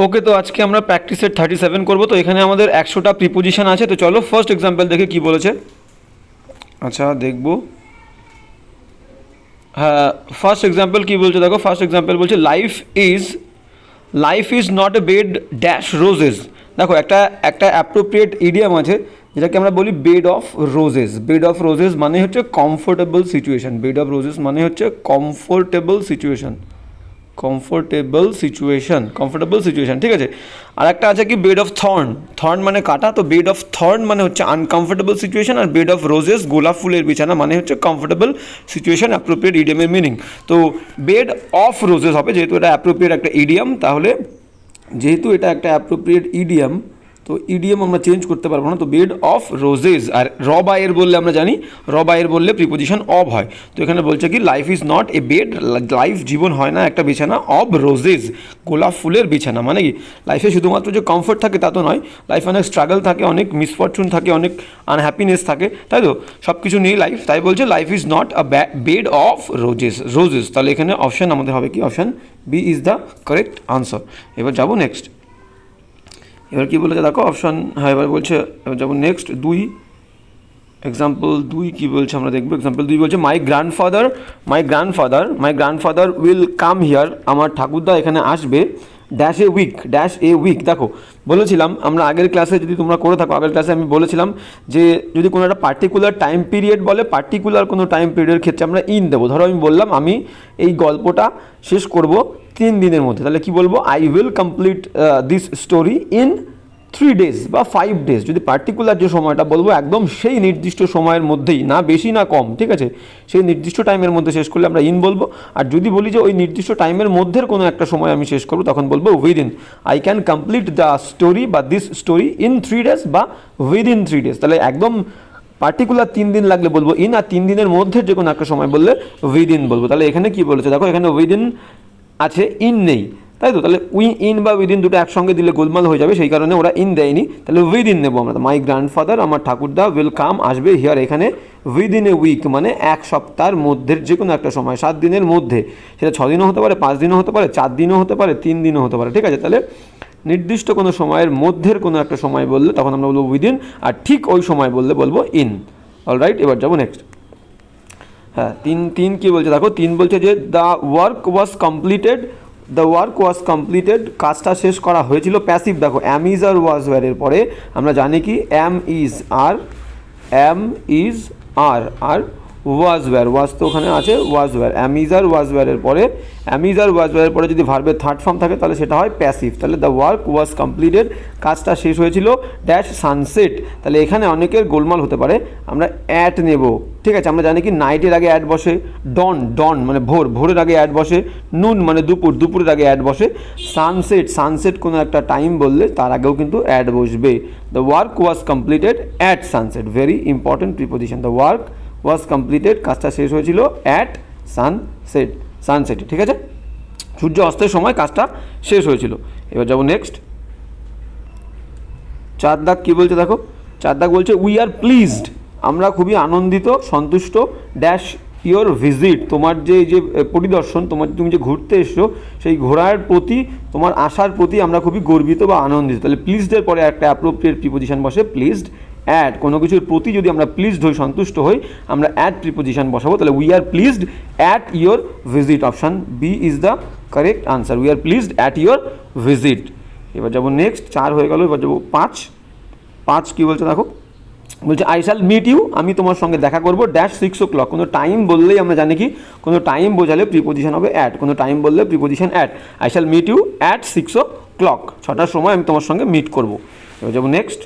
ওকে, তো আজকে আমরা প্র্যাকটিসের 37 করবো। তো এখানে আমাদের 100টা প্রিপোজিশন আছে। তো চলো ফার্স্ট এক্সাম্পল দেখে কি বলেছে। আচ্ছা দেখবো। হ্যাঁ, ফার্স্ট এক্সাম্পল কি বলছে দেখো। ফার্স্ট এক্সাম্পল বলছে life is not a bed dash roses. দেখো একটা একটা অ্যাপ্রোপ্রিয়েট ইডিয়াম আছে যেটাকে আমরা বলি bed of roses. Bed of roses মানে হচ্ছে comfortable situation. Bed of roses মানে হচ্ছে কমফোর্টেবল সিচুয়েশন। কমফোর্টেবল সিচুয়েশন, ঠিক আছে। আর একটা আছে কি বেড অফ থর্ন মানে কাটা। তো বেড অফ থর্ন মানে হচ্ছে আনকমফোর্টেবল সিচুয়েশন, আর বেড অফ রোজেস গোলাপ ফুলের বিছানা মানে হচ্ছে কমফোর্টেবল সিচুয়েশন, অ্যাপ্রোপ্রিয়েট ইডিয়ামের মিনিং। তো বেড অফ রোজেস হবে, যেহেতু এটা অ্যাপ্রোপ্রিয়েট একটা ইডিয়াম। তাহলে যেহেতু এটা একটা অ্যাপ্রোপ্রিয়েট ইডিয়াম, তো ইডিয়াম আমরা চেঞ্জ করতে পারবো না। তো বেড অফ রোজেস। আর র বা এর বললে আমরা জানি র বা এর বললে প্রিপোজিশন অব হয়। তো এখানে বলছে কি life is not a bed, life জীবন হয় না একটা বিছানা অব রোজেস, গোলাপ ফুলের বিছানা। মানে কি লাইফে শুধুমাত্র যে কমফোর্ট থাকে তা তো নয়, লাইফে অনেক স্ট্রাগল থাকে, অনেক মিসফরচুন থাকে, অনেক আনহ্যাপিনেস থাকে, তাই তো সব কিছু নিয়ে লাইফ। তাই বলছে life is not a bed of roses. তাহলে এখানে অপশান আমাদের হবে কি, option B is the correct answer. এবার যাবো নেক্সট। এবার কী বলেছে দেখো অপশান, হ্যাঁ এবার বলছে, এবার যাবো নেক্সট এক্সাম্পল 2 কী বলছে আমরা দেখবো। এক্সাম্পল 2 বলছে my grandfather will come here. আমার ঠাকুরদা এখানে আসবে ড্যাশ এ উইক। দেখো বলেছিলাম আমরা আগের ক্লাসে, যদি তোমরা করে থাকো আগের ক্লাসে আমি বলেছিলাম যে যদি কোনো একটা পার্টিকুলার টাইম পিরিয়ড বলে, পার্টিকুলার কোনো টাইম পিরিয়ডের ক্ষেত্রে আমরা ইন দেবো। ধরো আমি বললাম আমি এই গল্পটা শেষ করব 3 দিনের মধ্যে, তাহলে কি বলবো, I will complete this story in 3 days বা 5 days। যদি পার্টিকুলার যে সময়টা বলবো একদম সেই নির্দিষ্ট সময়ের মধ্যেই, না বেশি না কম, ঠিক আছে, সেই নির্দিষ্ট টাইমের মধ্যে শেষ করলে আমরা ইন বলবো। আর যদি বলি যে ওই নির্দিষ্ট টাইমের মধ্যের কোনো একটা সময় আমি শেষ করবো, তখন বলবো within. I can complete the story বা দিস স্টোরি ইন 3 days বা উইদিন 3 days। তাহলে একদম পার্টিকুলার 3 দিন লাগলে বলবো ইন, আর 3 দিনের মধ্যে যে কোনো একটা সময় বললে উইদিন বলবো। তাহলে এখানে কি বলেছে দেখো, এখানে উইদিন আছে, ইন নেই, তাই তো। তাহলে ইন বা উইদিন দুটো একসঙ্গে দিলে গোলমাল হয়ে যাবে, সেই কারণে ওরা ইন দেয়নি। তাহলে উইদিন নেবো আমরা। মাই গ্র্যান্ডফাদার আমার ঠাকুরদা উইল কাম আসবে হিয়ার এখানে উইদিন এ উইক মানে এক সপ্তাহের মধ্যে যে কোনো একটা সময়, 7 দিনের মধ্যে। সেটা 6 দিনও হতে পারে, 5 দিনও হতে পারে, 4 দিনও হতে পারে, 3 দিনও হতে পারে, ঠিক আছে। তাহলে নির্দিষ্ট কোনো সময়ের মধ্যের কোনো একটা সময় বললে তখন আমরা বলবো উইদিন, আর ঠিক ওই সময় বললে বলবো ইন। অলরাইট, এবার যাবো নেক্সট। হ্যাঁ, তিন কী বলছে দেখো। 3 বলছে যে দ্য ওয়ার্ক ওয়াজ কমপ্লিটেড, কাজটা শেষ করা হয়েছিল। প্যাসিভ দেখো, am is R was were এর পরে আমরা জানি কি অ্যাম ইজ আর আর ওয়াজ ওয়াজ তো ওখানে আছে, ওয়াজ ওয়ার। অ্যাম ইজ আর ওয়াজ ওয়ারের পরে যদি ভার্বের থার্ড ফর্ম থাকে তাহলে সেটা হয় প্যাসিভ। তাহলে দ্য ওয়ার্ক ওয়াজ কমপ্লিটেড, কাজটা শেষ হয়েছিল ড্যাশ সানসেট। তাহলে এখানে অনেকের গোলমাল হতে পারে, আমরা অ্যাট নেব, ঠিক আছে। আমরা জানি কি নাইটের আগে অ্যাড বসে, ডন মানে ভোরের আগে অ্যাড বসে, নুন মানে দুপুরের আগে অ্যাড বসে। সানসেট কোনো একটা টাইম বললে তার আগেও কিন্তু অ্যাড বসবে। The work was completed at sunset, very important preposition. The work was completed, কাজটা শেষ হয়েছিল অ্যাট সানসেটে, ঠিক আছে, সূর্য অস্তের সময় কাজটা শেষ হয়েছিল। এবার যাবো নেক্সট। 4 দাগ কী বলছে দেখো। 4 দাগ বলছে উই আর প্লিজড, আমরা খুবই আনন্দিত সন্তুষ্ট ড্যাশ ইয়োর ভিজিট, তোমার যে পরিদর্শন, তুমি যে ঘুরতে এসছো সেই ঘোরার প্রতি, তোমার আসার প্রতি আমরা খুবই গর্বিত বা আনন্দিত। তাহলে প্লিজডের পরে একটা অ্যাপ্রোপ্রিয়েট প্রিপোজিশন বসে প্লিজড। অ্যাড কোনো কিছুর প্রতি যদি আমরা প্লিজড হই, সন্তুষ্ট হই, আমরা অ্যাড প্রিপোজিশন বসাবো। তাহলে we are pleased at your visit, option B is the correct answer. We are pleased at your visit. এবার যাবো নেক্সট। 4 হয়ে গেল, এবার যাবো 5 কী বলছে দেখো। বলছে আই শ্যাল মিট ইউ, আমি তোমার সঙ্গে দেখা করবো ড্যাশ 6 o'clock। কোনো টাইম বললেই আমরা জানি কি কোনো টাইম বোঝালে প্রিপোজিশন হবে অ্যাট, কোনো টাইম বললে preposition at. I shall meet you at 6 o'clock, 6টার সময় আমি তোমার সঙ্গে মিট করবো। এবার যাবো নেক্সট।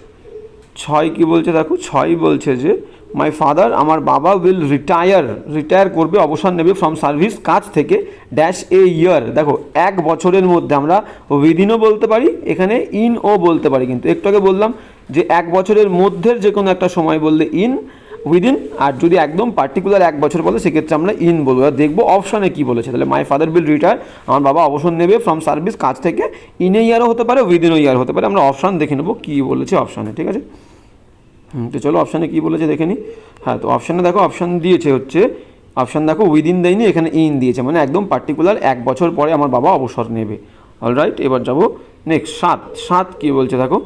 6 কী বলছে দেখো। 6 বলছে যে মাই ফাদার আমার বাবা উইল রিটায়ার করবে, অবসর নেবে ফ্রম সার্ভিস কাজ থেকে ড্যাশ এ ইয়ার। দেখো 1 বছরের মধ্যে আমরা উইদিনও বলতে পারি, এখানে ইনও বলতে পারি। কিন্তু একটু আগে বললাম যে 1 বছরের মধ্যের যে কোনো একটা সময় বললে ইন, উইদিন, আর যদি একদম পার্টিকুলার 1 বছর বলে সেক্ষেত্রে আমরা ইন বলবো। আর দেখবো অপশানে কী বলেছে। তাহলে মাই ফাদার উইল রিটায়ার, আমার বাবা অবসর নেবে ফ্রম সার্ভিস কাজ থেকে, ইন এ ইয়ারও হতে পারে, উইদিন ও ইয়ার হতে পারে। আমরা অপশান দেখে নেবো কী বলেছে অপশানে, ঠিক আছে। তো চলো অপশানে কী বলেছে দেখে নিই। হ্যাঁ, তো অপশানে দেখো, অপশান দিয়েছে হচ্ছে, অপশান দেখো উইদিন দেয়নি, এখানে ইন দিয়েছে, মানে একদম পার্টিকুলার 1 বছর পরে আমার বাবা অবসর নেবে। অলরাইট, এবার যাব নেক্সট 7। 7 কী বলছে দেখো,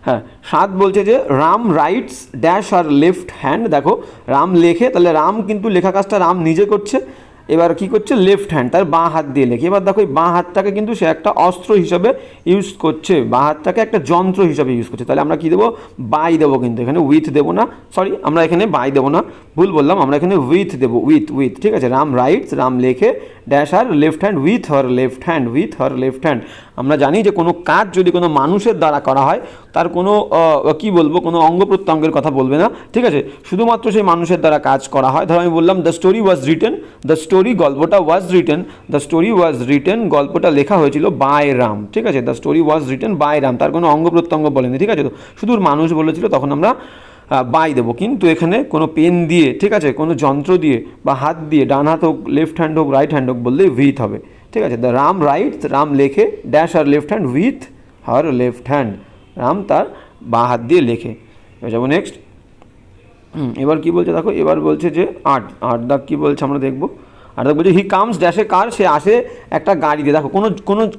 হ্যাঁ 7 বলছে যে রাম রাইটস ড্যাশ আর লেফট হ্যান্ড। দেখো রাম লেখে, তাহলে রাম কিন্তু লেখা কাজটা রাম নিজে করছে, এবার কি করছে লেফট হ্যান্ড, তার বাঁ হাত দিয়ে লেখে। এবার দেখো এই বাঁ হাতটাকে কিন্তু সে একটা অস্ত্র হিসাবে ইউজ করছে, বাঁ হাতটাকে একটা যন্ত্র হিসাবে ইউজ করছে। তাহলে আমরা কি দেবো, বাই দেবো, কিন্তু এখানে উইথ দেবো না, সরি আমরা এখানে বাই দেবো না, ভুল বললাম, আমরা এখানে উইথ দেবো, উইথ, ঠিক আছে। রাম রাইটস, রাম লেখে, ড্যাশ আর left hand, with her left hand. আমরা জানি যে কোনো কাজ যদি কোনো মানুষের দ্বারা করা হয়, তার কোনো কি বলবো, কোনো অঙ্গ প্রত্যঙ্গের কথা বলবে না, ঠিক আছে, শুধুমাত্র সেই মানুষের দ্বারা কাজ করা হয়। ধরো আমি বললাম দ্য স্টোরি ওয়াজ রিটেন, গল্পটা ওয়াজ রিটেন, গল্পটা লেখা হয়েছিল বাই রাম, ঠিক আছে। The story was written by Ram, তার কোনো অঙ্গ প্রত্যঙ্গ বলেনি, ঠিক আছে, তো শুধু মানুষ বলেছিল, তখন আমরা বাই দেবো। কিন্তু এখানে কোনো পেন দিয়ে, ঠিক আছে, কোনো যন্ত্র দিয়ে বা হাত দিয়ে, ডান হাত হোক, লেফট হ্যান্ড হোক, রাইট হ্যান্ড হোক, বললে উইথ হবে, ঠিক আছে। দ্য রাম রাইটস, রাম লেখে, ড্যাশ আর left hand, with her left hand, Ram তার বাঁ হাত দিয়ে লেখে। যাবো নেক্সট। এবার কি বলছে দেখো, এবার বলছে যে 8 দাগ কী বলছে আমরা দেখবো। আর বলছে হি কামস ড্যাশে কার, সে আসে একটা গাড়িতে। দেখো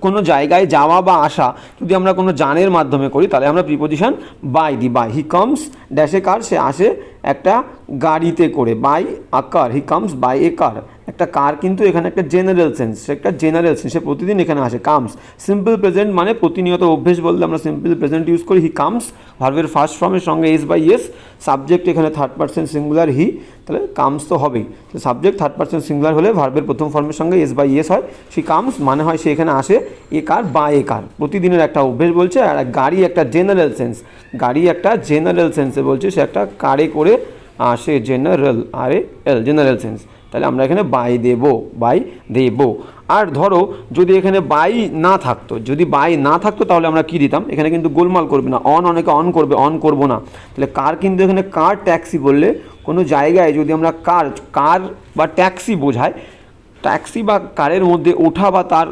কোনো জায়গায় যাওয়া বা আসা যদি আমরা কোনো যানের মাধ্যমে করি, তাহলে আমরা প্রিপোজিশন বাই দিই, বাই। হি কামস ড্যাশে কার, সে আসে একটা গাড়িতে করে, by a car, he comes by a car. একটা কার কিন্তু এখানে একটা জেনারেল সেন্স, সে প্রতিদিন এখানে আসে। কামস সিম্পল প্রেজেন্ট, মানে প্রতিনিয়ত অভ্যেস বললে আমরা সিম্পল প্রেজেন্ট ইউজ করি। হি কামস ভার্বের ফার্স্ট ফর্মের সঙ্গে এস বাই এস, সাবজেক্ট এখানে থার্ড পার্সন সিঙ্গুলার হি, তাহলে কামস তো হবেই। তো সাবজেক্ট থার্ড পার্সন সিঙ্গুলার হলে ভার্বের প্রথম ফর্মের সঙ্গে এস বাই এস হয়। সি কামস মানে হয় সে এখানে আসে, এ কার বা এ কার, প্রতিদিনের একটা অভ্যেস বলছে। আর গাড়ি একটা জেনারেল সেন্সে বলছে, সে একটা কারে করে আসে, জেনারেল সেন্স। তাহলে আমরা এখানে বাই দেবো। আর ধরো যদি এখানে বাই না থাকতো, তাহলে আমরা কি দিতাম, এখানে কিন্তু গোলমাল করবে না, অনেকে অন করবে, অন করবো না। তাহলে কার কিন্তু এখানে কার ট্যাক্সি বললে, কোনো জায়গায় যদি আমরা কার বা ট্যাক্সি বোঝায়, ট্যাক্সি বা কারের মধ্যে ওঠা বা তার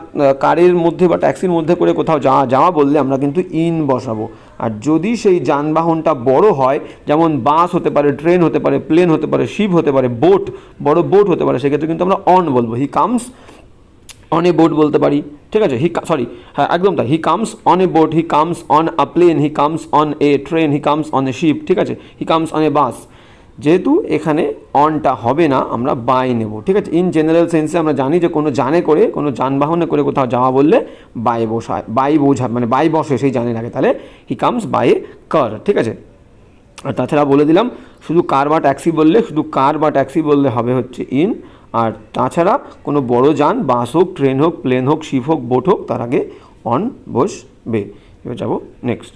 কারের মধ্যে বা ট্যাক্সির মধ্যে করে কোথাও যাওয়া বললে আমরা কিন্তু ইন বসাবো। আর যদি সেই যানবাহনটা বড় হয়, যেমন বাস হতে পারে, ট্রেন হতে পারে, প্লেন হতে পারে, শিপ হতে পারে, বড় বোট হতে পারে, সেক্ষেত্রে কিন্তু আমরা অন বলবো। He comes on a boat বলতে পারি, ঠিক আছে। হ্যাঁ একদম তাই, he comes on a boat, he comes on a plane, he comes on a train, he comes on a ship, ঠিক আছে। He comes on a bus. যেহেতু এখানে অনটা হবে না, আমরা বাই নেব, ঠিক আছে। ইন জেনারেল সেন্সে আমরা জানি যে কোনো যানবাহনে করে কোথাও যাওয়া বললে বাই বোঝায়, মানে বাই বসে সেই যানের আগে, তাহলে হি কামস বাই এ কার, ঠিক আছে। আর তাছাড়া বলে দিলাম, শুধু কার বা ট্যাক্সি বললে হবে হচ্ছে ইন। আর তাছাড়া কোনো বড় যান, বাস হোক, ট্রেন হোক, প্লেন হোক, শিপ হোক, বোট হোক, তার আগে অন বসবে। এবার যাবো নেক্সট।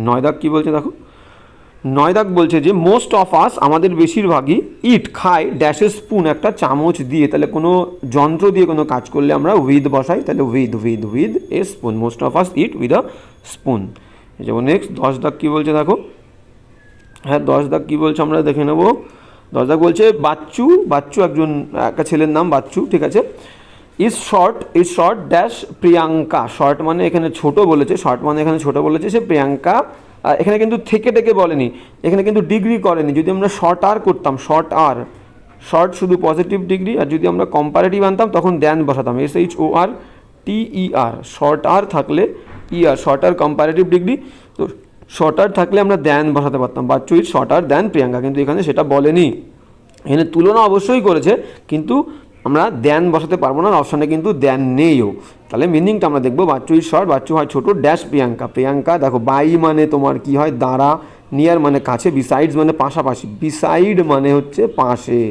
9 দাগ কী বলছে দেখো, 9 দাগ বলছে যে মোস্ট অফ আস, আমাদের বেশিরভাগই, খায় ড্যাশে স্পুন, একটা চামচ দিয়ে। তাহলে কোনো যন্ত্র দিয়ে কোনো কাজ করলে আমরা উইথ বসাই, তাহলে with a spoon. Most of us it with a spoon. যেমন নেক্সট 10 দাগ কী বলছে দেখো, হ্যাঁ 10 দাগ কী বলছে আমরা দেখে নেবো। 10 দাগ বলছে বাচ্চু একটা ছেলের নাম বাচ্চু, ঠিক আছে। Is short dash Priyanka, short মানে এখানে ছোট বলেছে, সে প্রিয়াঙ্কা। এখানে কিন্তু থেকে বলেনি, এখানে কিন্তু ডিগ্রি করেনি। যদি আমরা শর্ট আর করতাম, শর্ট শুধু পজিটিভ ডিগ্রি, আর যদি আমরা কম্পারেটিভ আনতাম তখন দ্যান বসাতাম, SHORTER। শর্ট আর থাকলে শর্ট আর কম্পারেটিভ ডিগ্রি, তো শর্ট আর থাকলে আমরা দ্যান বসাতে পারতাম, Bacchu is shorter than Priyanka. কিন্তু এখানে সেটা বলেনি, এখানে তুলনা অবশ্যই করেছে, কিন্তু আমরা দ্যান বসাতে পারবো না, অপশানে কিন্তু দ্যান নেইও। তাহলে মিনিংটা আমরা দেখবো, বাচ্চু ইজ শর্ট, বাচ্চু হয় ছোটো, ড্যাশ প্রিয়াঙ্কা। দেখো বাই মানে তোমার কি হয়, দ্বারা, নিয়ার মানে কাছে, বিসাইডস মানে পাশাপাশি, বিসাইড মানে হচ্ছে পাশে।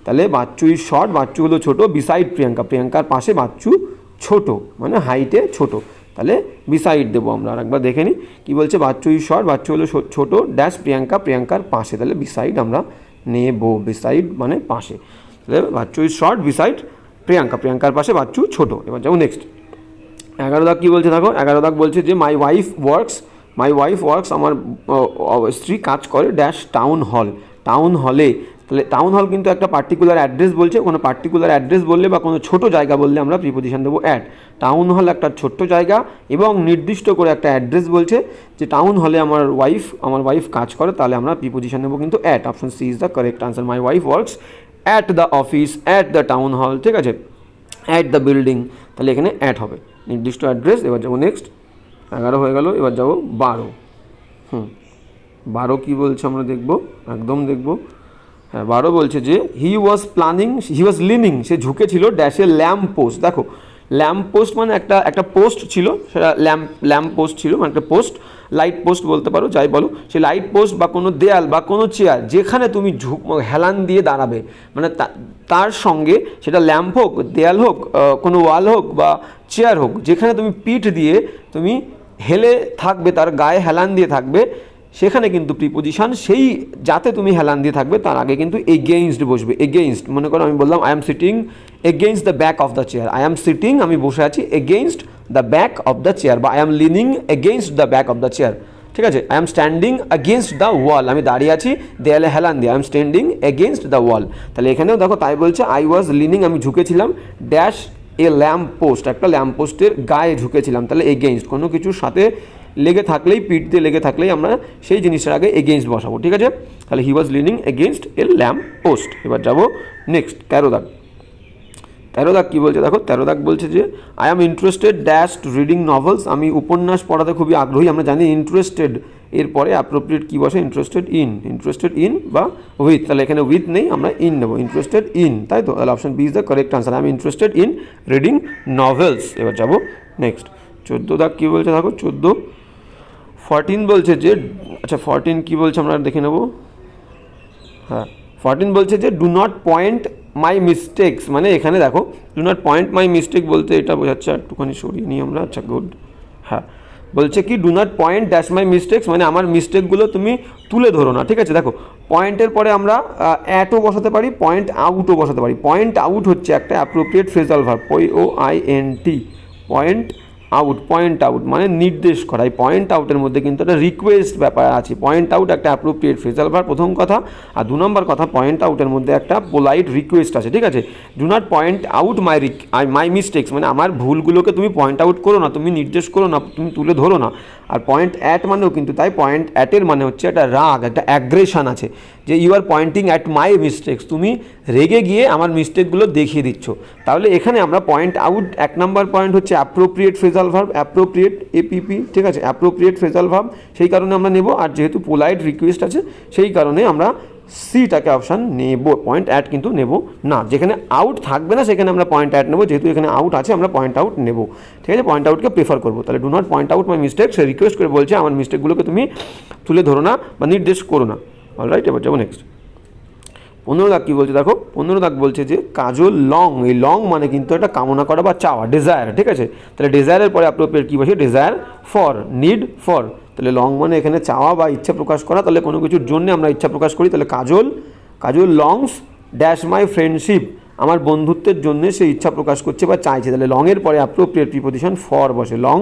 তাহলে বাচ্চু ইজ শর্ট, বাচ্চু হলো ছোটো, বিসাইড প্রিয়াঙ্কার পাশে বাচ্চু ছোট, মানে হাইটে ছোট, তাহলে বিসাইড দেবো আমরা। আর একবার দেখে নিই কী বলছে, বাচ্চু ইজ শর্ট, বাচ্চু হলো ছোটো, ড্যাশ প্রিয়াঙ্কার পাশে, তাহলে বিসাইড আমরা নেব, বিসাইড মানে পাশে। তাহলে বাচ্চু ইজ শর্ট বিসাইড প্রিয়াঙ্কার পাশে বাচ্চু ছোটো। এবার যাবো নেক্সট। 11 দাগ কী বলছে দেখো, 11 দাগ বলছে যে মাই ওয়াইফ ওয়ার্কস, আমার স্ত্রী কাজ করে, ড্যাশ টাউন হলে। তাহলে টাউন হল কিন্তু একটা পার্টিকুলার অ্যাড্রেস বলছে, কোনো পার্টিকুলার অ্যাড্রেস বললে বা কোনো ছোটো জায়গা বললে আমরা প্রিপোজিশন দেবো অ্যাট। টাউন হল একটা ছোট্ট জায়গা এবং নির্দিষ্ট করে একটা অ্যাড্রেস বলছে যে টাউন হলে আমার ওয়াইফ কাজ করে, তাহলে আমরা প্রিপোজিশন দেবো কিন্তু at. Option C is the correct answer. My wife works at the office, at the town hall, ঠিক আছে, অ্যাট দ্য বিল্ডিং, তাহলে এখানে অ্যাট হবে। নির্দিষ্ট অ্যাড্রেস। এবার যাবো নেক্সট, 11 হয়ে গেল, এবার যাবো 12। 12 কী বলছে আমরা দেখব, একদম দেখব। হ্যাঁ, 12 বলছে যে হি ওয়াজ লিনিং, সে ঝুঁকেছিল ড্যাশে ল্যাম্প পোস্ট। দেখো ল্যাম্প পোস্ট মানে একটা পোস্ট ছিল, সেটা ল্যাম্প পোস্ট ছিল, মানে একটা পোস্ট, লাইট পোস্ট বলতে পারো, যাই বলো, সেই লাইট পোস্ট বা কোনো দেয়াল বা কোনো চেয়ার যেখানে তুমি হেলান দিয়ে দাঁড়াবে, মানে তার সঙ্গে সেটা ল্যাম্প হোক, দেয়াল হোক, কোনো ওয়াল হোক বা চেয়ার হোক, যেখানে তুমি পিঠ দিয়ে তুমি হেলে থাকবে, তার গায়ে হেলান দিয়ে থাকবে, সেখানে কিন্তু প্রিপোজিশন সেই যাতে তুমি হেলান দিয়ে থাকবে তার আগে কিন্তু এগেইনস্ট বসবে। এগেইনস্ট, মনে করো আমি বললাম I am sitting against the back of the chair, I am sitting, আমি বসে আছি against the back of the chair, বা I am leaning against the back of the chair, ঠিক আছে। I am standing against the wall, আমি দাঁড়িয়ে আছি দেয়ালে হেলান দিয়ে, I am standing against the wall. তাহলে এখানেও দেখো তাই বলছে আই ওয়াজ লিনিং, আমি ঝুঁকেছিলাম ড্যাশ এ ল্যাম্প পোস্ট, একটা ল্যাম্প পোস্টের গায়ে ঝুঁকেছিলাম। তাহলে এগেইনস্ট কোনো কিছুর সাথে লেগে থাকলেই, পিঠ দিয়ে লেগে থাকলেই আমরা সেই জিনিসটার আগে এগেইনস্ট বসাবো, ঠিক আছে। তাহলে he was lining against A lamp post. এবার যাবো নেক্সট, 13 দাগ। 13 দাগ কী বলছে দেখো, 13 দাগ বলছে যে I am interested dash to reading novels, আমি উপন্যাস পড়াতে খুবই আগ্রহী। আমরা জানি ইন্টারেস্টেড এরপরে অ্যাপ্রোপ্রিয়েট কী বসে, ইন্টারেস্টেড ইন বা উইথ, তাহলে এখানে উইথ নেই, আমরা ইন নেবো, ইন্টারেস্টেড ইন, তাই তো। তাহলে option B is the correct answer, I am interested in reading novels. এবার যাবো নেক্সট, 14 দাগ কী বলছে দেখো, 14 বলছে যে, আচ্ছা 14 কী বলছে আমরা দেখে নেব। হ্যাঁ, 14 বলছে যে do not point my mistakes, মানে এখানে দেখো do not point my mistake বলতে এটা বোঝাচ্ছে, একটুখানি সরিয়ে নিই আমরা, আচ্ছা গুড। হ্যাঁ, বলছে কি do not point dash my mistakes, মানে আমার মিস্টেকগুলো তুমি তুলে ধরো না, ঠিক আছে। দেখো পয়েন্টের পরে আমরা অ্যাটও বসাতে পারি, পয়েন্ট আউটও বসাতে পারি। পয়েন্ট আউট হচ্ছে একটা appropriate phrasal verb, POINT, point out মানে নির্দেশ করা। এই পয়েন্ট আউটের মধ্যে কিন্তু একটা রিকোয়েস্ট ব্যাপার আছে। পয়েন্ট আউট একটা অ্যাপ্রোপ্রিয়েট ফ্রেজাল ভার্ব, প্রথম কথা। আর 2 নম্বর কথা, পয়েন্ট আউটের মধ্যে একটা পোলাইট রিকোয়েস্ট আছে, ঠিক আছে। Do not point out my mistakes, মানে আমার ভুলগুলোকে তুমি পয়েন্ট আউট করো না, তুমি নির্দেশ করো না, তুমি তুলে ধরো না। আর পয়েন্ট অ্যাট মানেও কিন্তু তাই, পয়েন্ট অ্যাটের মানে হচ্ছে একটা রাগ, একটা অ্যাগ্রেশন আছে, যে you are pointing at my mistakes, তুমি রেগে গিয়ে আমার মিস্টেকগুলো দেখিয়ে দিচ্ছ। তাহলে এখানে আমরা পয়েন্ট আউট, 1 নম্বর পয়েন্ট হচ্ছে appropriate phrasal verb, appropriate APP, ঠিক আছে, অ্যাপ্রোপ্রিয়েট ফ্রেজাল ভার্ব, সেই কারণে আমরা নেব। আর যেহেতু পোলাইট রিকোয়েস্ট আছে সেই কারণে আমরা সিটাকে অপশান নেব, পয়েন্ট অ্যাট কিন্তু নেব না। যেখানে আউট থাকবে না সেখানে আমরা পয়েন্ট অ্যাট নেব, যেহেতু এখানে আউট আছে আমরা পয়েন্ট আউট নেব, ঠিক আছে। পয়েন্ট আউটকে প্রেফার করবো। তাহলে do not point out my mistake, say request করে বলছে আমার মিস্টেকগুলোকে তুমি তুলে ধরো না বা নির্দেশ করো না। অলরাইট, এবার যাবো নেক্সট। 15 দাগ কী বলছে দেখো, 15 দাগ বলছে যে কাজল লং, এই লং মানে কিন্তু একটা কামনা করা বা চাওয়া, ডিজায়ার, ঠিক আছে। তাহলে ডিজায়ারের পরে অ্যাপ্রোপ্রিয়েট কী বসে, ডিজায়ার ফর, নিড ফর। তাহলে লং মানে এখানে চাওয়া বা ইচ্ছা প্রকাশ করা, তাহলে কোনো কিছুর জন্য আমরা ইচ্ছা প্রকাশ করি। তাহলে কাজল লংস ড্যাশ মাই ফ্রেন্ডশিপ, আমার বন্ধুত্বের জন্য সে ইচ্ছা প্রকাশ করছে বা চাইছে। তাহলে লংয়ের পরে অ্যাপ্রোপ্রিয়েট প্রিপোজিশন ফর বসে, লং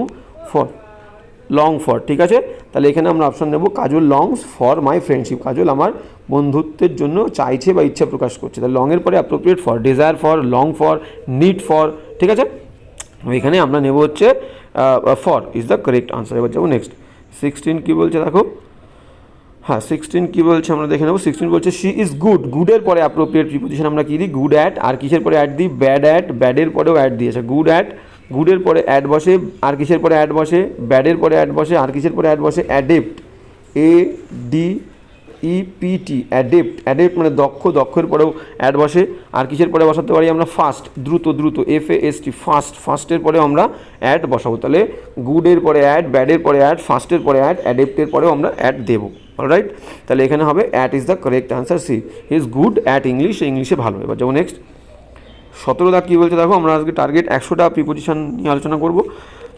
ফর, ঠিক আছে। তাহলে এখানে আমরা অপশন নেব কাজল লংস ফর মাই ফ্রেন্ডশিপ, কাজল আমার বন্ধুত্বের জন্য চাইছে বা ইচ্ছা প্রকাশ করছে। তাহলে লংয়ের পরে appropriate for, desire for, long for, need for, ঠিক আছে। এখানে আমরা নেব হচ্ছে for is the correct answer. এবার যাবো নেক্সট, 16 কী বলছে দেখো। হ্যাঁ, 16 কী বলছে আমরা দেখে নেব। 16 বলছে শি ইজ গুড, গুডের পরে অ্যাপ্রোপ্রিয়েট প্রিপোজিশন আমরা কী দিই, গুড অ্যাট। আর কিসের পরে অ্যাড দিই, ব্যাড অ্যাট, ব্যাডের পরেও অ্যাড দিয়েছে। গুড অ্যাট, গুডের পরে অ্যাড বসে, আর কিসের পরে অ্যাড বসে, ব্যাডের পরে অ্যাড বসে, আর কিসের পরে অ্যাড বসে, অ্যাডেপ্ট, ADEPT, অ্যাডেপ্ট মানে দক্ষ, দক্ষের পরেও অ্যাড বসে। আর কিসের পরে বসাতে পারি আমরা, ফাস্ট, দ্রুত, FAST, ফাস্টের পরেও আমরা অ্যাড বসাবো। তাহলে গুডের পরে অ্যাড, ব্যাডের পরে অ্যাড, ফাস্টের পরে অ্যাড, অ্যাডেপ্টের পরেও আমরা অ্যাড দেবো। অলরাইট, তাহলে এখানে হবে at is the correct answer, C, he is good at English, ইংলিশে ভালো। এবার যাবো নেক্সট, 17 দাগ কী বলছে দেখো। আমরা আজকে টার্গেট 100টা প্রিপোজিশন নিয়ে আলোচনা করবো।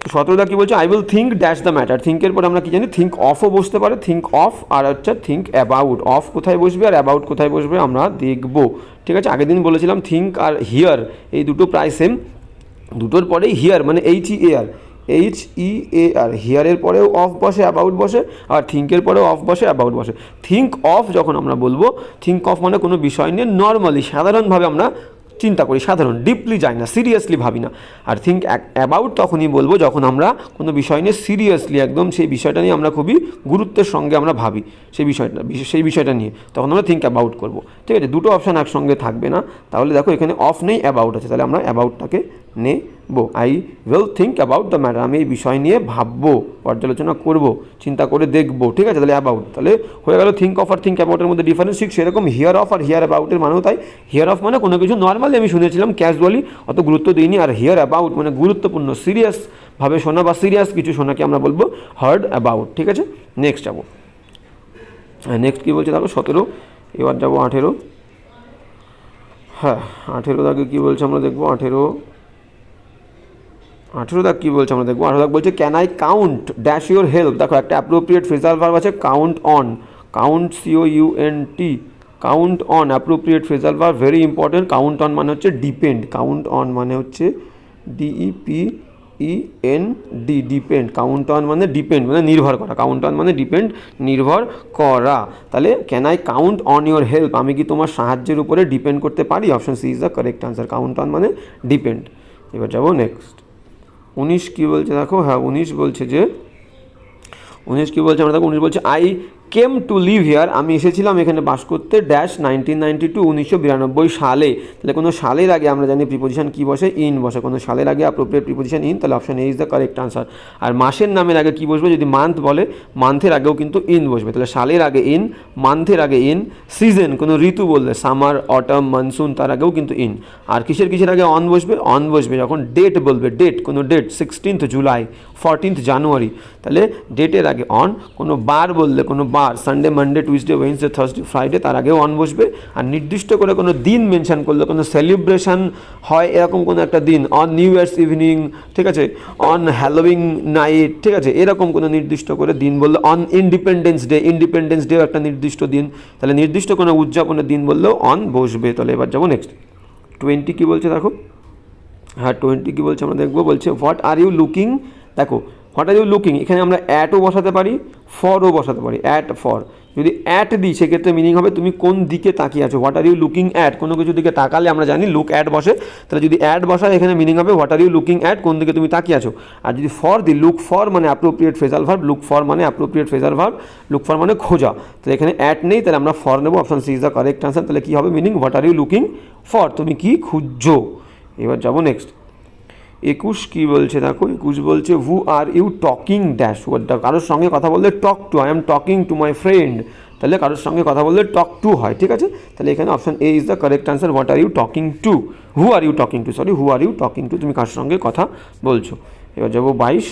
তো 17 দাগ কী বলছে, I will think dash the matter, থিঙ্কের পরে আমরা কী জানি, থিঙ্ক অফও বসতে পারে, থিঙ্ক অফ, আর হচ্ছে থিঙ্ক অ্যাবাউট। অফ কোথায় বসবে আর অ্যাবাউট কোথায় বসবে আমরা দেখবো, ঠিক আছে। আগের দিন বলেছিলাম থিঙ্ক আর হিয়ার এই দুটো প্রায় সেম, দুটোর পরেই হিয়ার মানে HEAR, হিয়ারের পরেও অফ বসে, অ্যাবাউট বসে, আর থিঙ্কের পরেও অফ বসে, অ্যাবাউট বসে। থিঙ্ক অফ যখন আমরা বলবো, থিঙ্ক অফ মানে কোনো বিষয় নিয়ে নর্মালি সাধারণভাবে আমরা চিন্তা করি, সাধারণ, ডিপলি যাই না, সিরিয়াসলি ভাবি না। আর থিঙ্ক অ্যাবাউট তখনই বলবো যখন আমরা কোনো বিষয় নিয়ে সিরিয়াসলি একদম সেই বিষয়টা নিয়ে আমরা খুবই গুরুত্বের সঙ্গে আমরা ভাবি সেই বিষয়টা নিয়ে, তখন আমরা থিঙ্ক অ্যাবাউট করবো, ঠিক আছে। দুটো অপশান একসঙ্গে থাকবে না। তাহলে দেখো এখানে অফ নেই, অ্যাবাউট আছে, তাহলে আমরা অ্যাবাউটটাকে I will think about the matter, আমি এই বিষয় নিয়ে ভাববো, পর্যালোচনা করব, চিন্তা করে দেখবো, ঠিক আছে। তাহলে অ্যাবাউট, তাহলে হয়ে গেল থিঙ্ক অফ আর থিঙ্ক অ্যাবাউটের মধ্যে ডিফারেন্স। ঠিক সেরকম হিয়ার অফ আর হিয়ার অ্যাবাউটের মানেও তাই। হিয়ার অফ মানে কোনো কিছু নর্মালি আমি শুনেছিলাম, ক্যাজুয়ালি অত গুরুত্ব দিইনি, আর হিয়ার অ্যাবাউট মানে গুরুত্বপূর্ণ, সিরিয়াসভাবে শোনা বা সিরিয়াস কিছু শোনাকে আমরা বলবো হার্ড অ্যাবাউট, ঠিক আছে। নেক্সট যাবো, হ্যাঁ নেক্সট কী বলছে দেখো 17, এবার যাবো 18। হ্যাঁ 18 দাগে কী বলছে আমরা দেখবো, 18 দাগ কী বলছে আমরা দেখবো। 18 দাগ বলছে can I count dash your help. দেখো একটা অ্যাপ্রোপ্রিয়েট ফ্রেজাল ভার্ব আছে count on, count COUNT, count on appropriate phrasal verb, very important. Count on মানে হচ্ছে ডিপেন্ড, কাউন্ট অন মানে হচ্ছে DEPEND, ডিপেন্ড। কাউন্ট অন মানে ডিপেন্ড মানে নির্ভর করা, কাউন্ট অন মানে ডিপেন্ড, নির্ভর করা। তাহলে can I count on your help, আমি কি তোমার সাহায্যের উপরে ডিপেন্ড করতে পারি? Option C is the correct answer, count on মানে ডিপেন্ড। এবার যাবো নেক্সট 19 কী বলছে দেখো, হ্যাঁ 19 বলছে যে, 19 কী বলছে আমরা দেখো, 19 বলছে I came to live here, আমি এসেছিলাম এখানে বাস করতে ড্যাশ 1992, 1992 সালে। তাহলে কোনো সালের আগে আমরা জানি প্রিপোজিশন কী বসে, ইন বসে, কোনো সালের আগে অ্যাপ্রোপ্রিয়েট প্রিপোজিশন ইন, তাহলে option A is the correct answer. আর মাসের নামের আগে কী বসবে, যদি মান্থ বলে মান্থের আগেও কিন্তু ইন বসবে, তাহলে সালের আগে ইন, মান্থের আগে ইন, সিজন কোনো ঋতু বললে সামার অটম মনসুন তার আগেও কিন্তু ইন। আর কিসের আগে অন বসবে, অন বসবে যখন ডেট বলবে, ডেট কোনো ডেট 16 জুলাই, 14 জানুয়ারি, তাহলে ডেটের আগে অন। কোনো বার বললে কোনো বার Sunday, Monday, Tuesday, Wednesday, Thursday, Friday তার আগেও অন বসবে। আর নির্দিষ্ট করে কোনো দিন মেনশন করলে, কোনো সেলিব্রেশন হয় এরকম কোনো একটা দিন, অন নিউ ইয়ার্স ইভিনিং, ঠিক আছে, অন হ্যালোউইন নাইট, ঠিক আছে, এরকম কোনো নির্দিষ্ট করে দিন বললে, অন ইন্ডিপেন্ডেন্স ডে, ইন্ডিপেন্ডেন্স ডেও একটা নির্দিষ্ট দিন, তাহলে নির্দিষ্ট কোনো উদযাপনের দিন বললেও অন বসবে। তাহলে এবার যাবো নেক্সট 20 কী বলছে দেখো, হ্যাঁ 20 কী বলছে আমরা দেখবো, বলছে হোয়াট আর ইউ লুকিং। দেখো হোয়াট আর ইউ লুকিং, এখানে আমরা অ্যাটও বসাতে পারি, ফরও বসাতে পারি, অ্যাট ফর। যদি অ্যাট দিই সেক্ষেত্রে মিনিং হবে তুমি কোন দিকে তাকিয়ে আছো, what are you looking at, কোনো কিছু দিকে তাকালে আমরা জানি লুক অ্যাট বসে, তাহলে যদি অ্যাট বসায় এখানে মিনিং হবে what are you looking at, কোন দিকে তুমি তাকিয়ে আছো। আর যদি ফর দিই, লুক ফর মানে appropriate phrasal verb, look for মানে appropriate phrasal verb, look for মানে খোঁজা, তাহলে এখানে অ্যাট নেই, তাহলে আমরা ফর নেবো, option C is the correct answer. তাহলে কী হবে meaning, what are you looking for, তুমি কি খুঁজছো। এবার যাবো নেক্সট 21 কী বলছে দেখো, 21 বলছে হু আর ইউ টকিং ড্যাশ, কারোর সঙ্গে কথা বললে talk to, I am talking to my friend, তাহলে কারোর সঙ্গে কথা বললে টক টু হয়, ঠিক আছে। তাহলে এখানে option A is the correct answer, what are you talking to, who are you talking to, sorry who are you talking to, তুমি কার সঙ্গে কথা বলছো। এবার যাবো 22,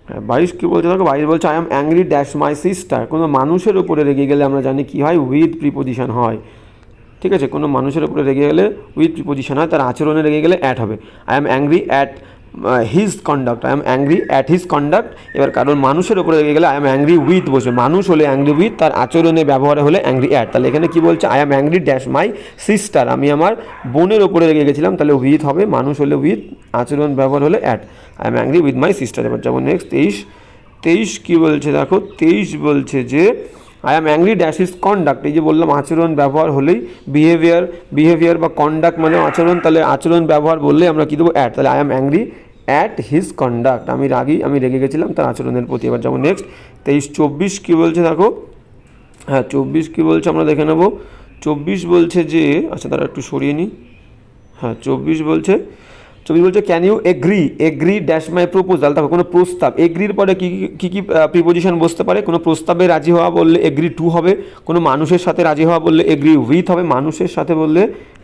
হ্যাঁ 22 কী বলছে দেখো, 22 বলছে I am angry dash my sister, কোনো মানুষের উপরে রেগে গেলে আমরা জানি কী হয়, উইথ প্রিপোজিশন হয়, ঠিক আছে, কোনো মানুষের উপরে রেগে গেলে উইথ প্রিপোজিশন হয়, তার আচরণে রেগে গেলে অ্যাট হবে। I am angry at his conduct, I am angry at his conduct. এবার কারণ মানুষের উপরে রেগে গেলে আই এম অ্যাংরি উইথ বসবে, মানুষ হলে অ্যাংরি উইথ, তার আচরণে ব্যবহারে হলে অ্যাংরি অ্যাট। তাহলে এখানে কি বলছে, I am angry dash my sister, আমি আমার বোনের ওপরে রেগে গেছিলাম, তাহলে উইথ হবে, মানুষ হলে উইথ, আচরণ ব্যবহার হলে at, I am angry with my sister. এবার যেমন নেক্সট 23 কী বলছে দেখো, 23 বলছে যে I am angry dash is conduct, এই যে বললাম আচরণ ব্যবহার হলেই বিহেভিয়ার বা কন্ডাক্ট মানে আচরণ, তাহলে আচরণ ব্যবহার বললেই আমরা কী দেবো, অ্যাট, তাহলে I am angry at his conduct, আমি রাগী, আমি রেগে গেছিলাম তার আচরণের প্রতি। এবার যেমন নেক্সট 23-24 কী বলছে দেখো, হ্যাঁ 24 কী বলছে আমরা দেখে নেবো। 24 বলছে যে, আচ্ছা তারা একটু সরিয়ে নিই, হ্যাঁ 24 বলছে can you agree dash my proposal. দেখো কোনো প্রস্তাব, এগ্রির পরে কী প্রিপোজিশন বসতে পারে, কোনো প্রস্তাবে রাজি হওয়া বললে এগ্রি টু হবে, কোনো মানুষের সাথে রাজি হওয়া বললে এগ্রি উইথ হবে, মানুষের সাথে বললে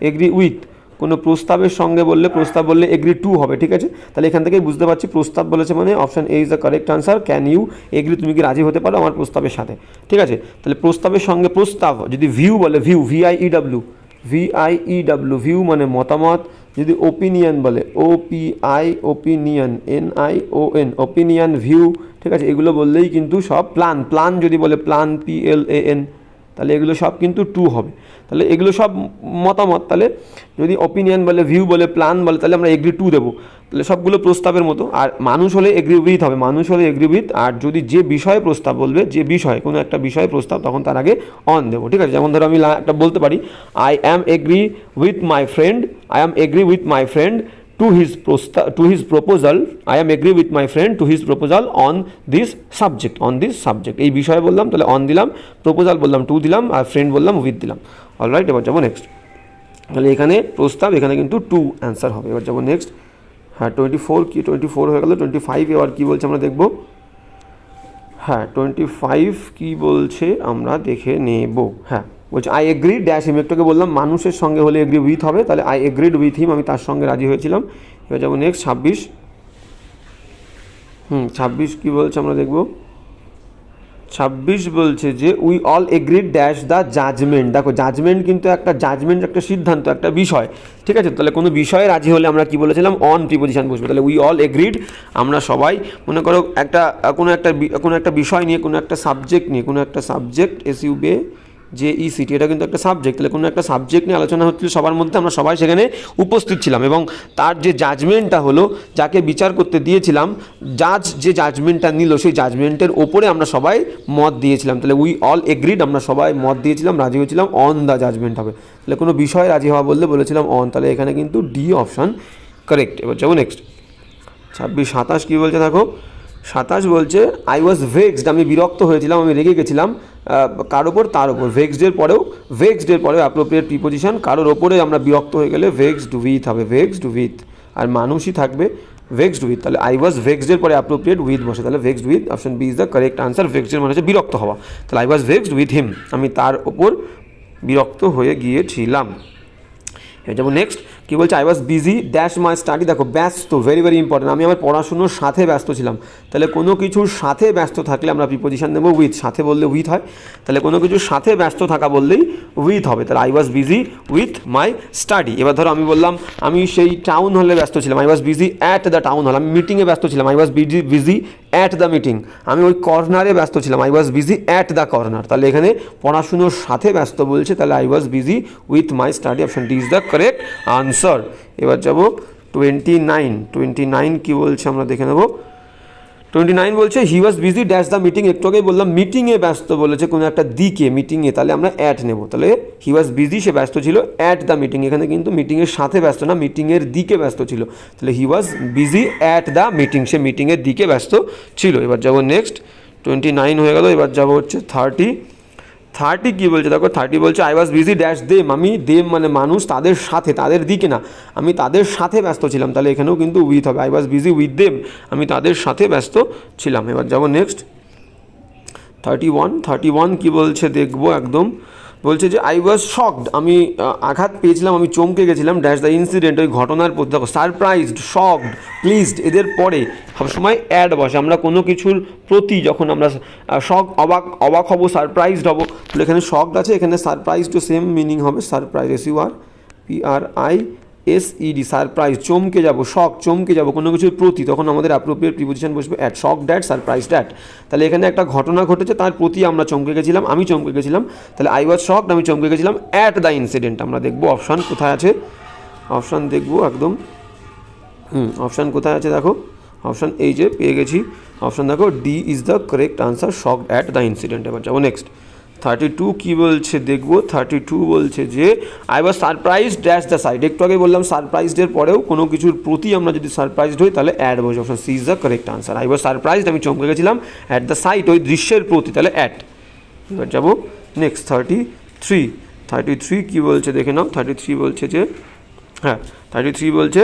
এগ্রি উইথ, কোনো প্রস্তাবের সঙ্গে বললে প্রস্তাব বললে এগ্রি টু হবে, ঠিক আছে। তাহলে এখান থেকেই বুঝতে পারছি প্রস্তাব বলেছে মানে option A is the correct answer, can you agree, তুমি কি রাজি হতে পারো আমার প্রস্তাবের সাথে, ঠিক আছে। তাহলে প্রস্তাবের সঙ্গে প্রস্তাব, যদি ভিউ বলে ভিউ, VIEW, ভিউ মানে মতামত, যদি ওপিনিয়ন বলে ওপিনিয়ন, NION, ওপিনিয়ন, ভিউ, ঠিক আছে, এগুলো বললেই কিন্তু সব প্ল্যান যদি বলে প্ল্যান, PLAN, তাহলে এগুলো সব কিন্তু টু হবে, তাহলে এগুলো সব মতামত। তাহলে যদি ওপিনিয়ন বলে, ভিউ বলে, প্ল্যান বলে, তাহলে আমরা এগ্রি টু দেবো, তাহলে সবগুলো প্রস্তাবের মতো। আর মানুষ হলে এগ্রি উইথ হবে, মানুষ হলে এগ্রি উইথ, আর যদি যে বিষয়ে প্রস্তাব বলবে, যে বিষয় কোনো একটা বিষয়ে প্রস্তাব, তখন তার আগে অন দেবো, ঠিক আছে। যেমন ধরো আমি একটা বলতে পারি I am agree with my friend to his proposal, I am agree with my friend to his proposal on this subject, এই বিষয়ে বললাম তাহলে অন দিলাম, প্রপোজাল বললাম টু দিলাম, আর ফ্রেন্ড বললাম উইথ দিলাম। অলরাইট, এবার যাবো নেক্সট, তাহলে এখানে প্রস্তাব, এখানে কিন্তু টু অ্যান্সার হবে। এবার যাবো নেক্সট হ্যাঁ 24 কি 24 হয়ে গেল, 25 এবার কী বলছে আমরা দেখব। হ্যাঁ 25 কি বলছে আমরা দেখে নেব। হ্যাঁ বলছে আই এগ্রি ড্যাশ হিম, একটুকে বললাম মানুষের সঙ্গে হলে এগ্রি উইথ হবে, তাহলে আই এগ্রিড উইথ হিম, আমি তার সঙ্গে রাজি হয়েছিলাম। এবার যাবো নেক্সট 26। 26 কী বলছে আমরা দেখব। 26 বলছে যে we all agreed dash the judgement. দেখো জাজমেন্ট কিন্তু একটা জাজমেন্ট একটা সিদ্ধান্ত একটা বিষয়, ঠিক আছে। তাহলে কোনো বিষয়ে রাজি হলে আমরা কি বলেছিলাম, অন প্রিপোজিশন বসবে। তাহলে উই অল এগ্রিড, আমরা সবাই মনে করো কোনো একটা বিষয় নিয়ে, কোনো একটা সাবজেক্ট নিয়ে, কোনো একটা সাবজেক্ট SUBJECT, এটা কিন্তু একটা সাবজেক্ট। তাহলে কোনো একটা সাবজেক্ট নিয়ে আলোচনা হচ্ছিল সবার মধ্যে, আমরা সবাই সেখানে উপস্থিত ছিলাম এবং তার যে জাজমেন্টটা হলো, যাকে বিচার করতে দিয়েছিলাম, জাজ যে জাজমেন্টটা নিল সেই জাজমেন্টের ওপরে আমরা সবাই মত দিয়েছিলাম। তাহলে উই অল এগ্রিড, আমরা সবাই মত দিয়েছিলাম, রাজি হয়েছিলাম, অন দ্য জাজমেন্ট হবে। তাহলে কোনো বিষয়ে রাজি হওয়া বললে বলেছিলাম অন, তাহলে এখানে কিন্তু ডি অপশান কারেক্ট। এবার যাবো নেক্সট 26। 27 কী বলছে দেখো। 27 বলছে আই ওয়াজ ভেক্সড, আমি বিরক্ত হয়েছিলাম, আমি রেগে গেছিলাম কার ওপর, তার ওপর। ভেক্সডের পরেও অ্যাপ্রোপ্রিয়েট প্রিপোজিশন, কারোর ওপরে আমরা বিরক্ত হয়ে গেলে ভেক্সড উইথ হবে, ভেক্সড উইথ, আর মানুষই থাকবে ভেক্সড উইথ। তাহলে আই ওয়াজ ভেক্সডের পরে অ্যাপ্রোপ্রিয়েট উইথ বসে, তাহলে vexed with, option B is the correct answer. ভেক্সডের মানে হচ্ছে বিরক্ত হওয়া, তাহলে I was vexed with him, আমি তার ওপর বিরক্ত হয়ে গিয়েছিলাম। যেমন নেক্সট কী বলছে I was busy dash my study. দেখো ব্যস্ত, ভেরি ভেরি ইম্পর্টেন্ট, আমি আমার পড়াশুনোর সাথে ব্যস্ত ছিলাম। তাহলে কোনো কিছুর সাথে ব্যস্ত থাকলে আমরা প্রিপোজিশন নেব উইথ, সাথে বললে উইথ হয়, তাহলে কোনো কিছুর সাথে ব্যস্ত থাকা বললেই উইথ হবে। তাহলে I was busy with my study. এবার ধরো আমি বললাম আমি সেই টাউন হলে ব্যস্ত ছিলাম, I was busy at the town হল। আমি মিটিংয়ে ব্যস্ত ছিলাম, I was busy at the meeting. আমি ওই কর্নারে ব্যস্ত ছিলাম, I was busy at the corner. তাহলে এখানে পড়াশুনোর সাথে ব্যস্ত বলছে, তাহলে I was busy with my study, option D is the correct answer. এবার যাব 29 কী বলছে আমরা দেখে নেব। 29 বলছে he was busy dash the meeting, একটু আগেই বললাম মিটিংয়ে ব্যস্ত বলেছে কোনো একটা দিকে, মিটিংয়ে, তাহলে আমরা অ্যাট নেব। তাহলে হি ওয়াজ বিজি, সে ব্যস্ত ছিল অ্যাট দ্য মিটিং, এখানে কিন্তু মিটিংয়ের সাথে ব্যস্ত না, মিটিংয়ের দিকে ব্যস্ত ছিল। তাহলে he was busy at the meeting, সে মিটিংয়ের দিকে ব্যস্ত ছিল। এবার যাব নেক্সট 29 হয়ে গেল। এবার যাব হচ্ছে 30 কী বলছে দেখো। 30 বলছে I was busy dash them, আমি দেম মানে মানুষ, তাদের সাথে, তাদের দিকে না, আমি তাদের সাথে ব্যস্ত ছিলাম। তাহলে এখানেও কিন্তু উইথ হবে, I was busy with them, আমি তাদের সাথে ব্যস্ত ছিলাম। এবার যাব নেক্সট 31 কী বলছে দেখবো একদম। বলছে যে আই ওয়াজ শকড, আমি আঘাত পেয়েছিলাম, আমি চমকে গেছিলাম ড্যাশ দ্য ইনসিডেন্ট, ওই ঘটনার প্রতি। দেখো সারপ্রাইজড, শকড, প্লিজড, এদের পরে সবসময় অ্যাড বসে। আমরা কোনো কিছুর প্রতি যখন আমরা অবাক হব, সারপ্রাইজড হব, তাহলে এখানে শকড আছে, এখানে সারপ্রাইজডও সেম মিনিং হবে, সারপ্রাইজ, SURPRISED, সারপ্রাইজ, চমকে যাব, শক, চমকে যাব কোনো কিছুর প্রতি, তখন আমাদের অ্যাপ্রোপ্রিয়েট প্রিপোজিশন বসবে at, shock that, surprise that. তাহলে এখানে একটা ঘটনা ঘটেছে, তার প্রতি আমরা চমকে গেছিলাম, আমি চমকে গেছিলাম, তাহলে আই ওয়াজ শকড, আমি চমকে গেছিলাম অ্যাট দ্য ইনসিডেন্ট। আমরা দেখব অপশান কোথায় আছে, অপশান দেখব একদম। অপশান কোথায় আছে দেখো, অপশান এই যে পেয়ে গেছি, অপশান দেখো D is the correct answer, shocked at the incident. এবার যাবো নেক্সট 32 কী বলছে দেখবো। 32 বলছে যে I was surprised dash the sight, একটু আগে বললাম সারপ্রাইজডের পরেও কোনো কিছুর প্রতি আমরা যদি সারপ্রাইজড হই তাহলে অ্যাড বসে, option C is the correct answer. I was surprised, আমি চমকে গেছিলাম, অ্যাট দ্য সাইট, ওই দৃশ্যের প্রতি, তাহলে অ্যাট। এবার যাবো নেক্সট 33 কী বলছে দেখে নাও। 33 বলছে যে 33 বলছে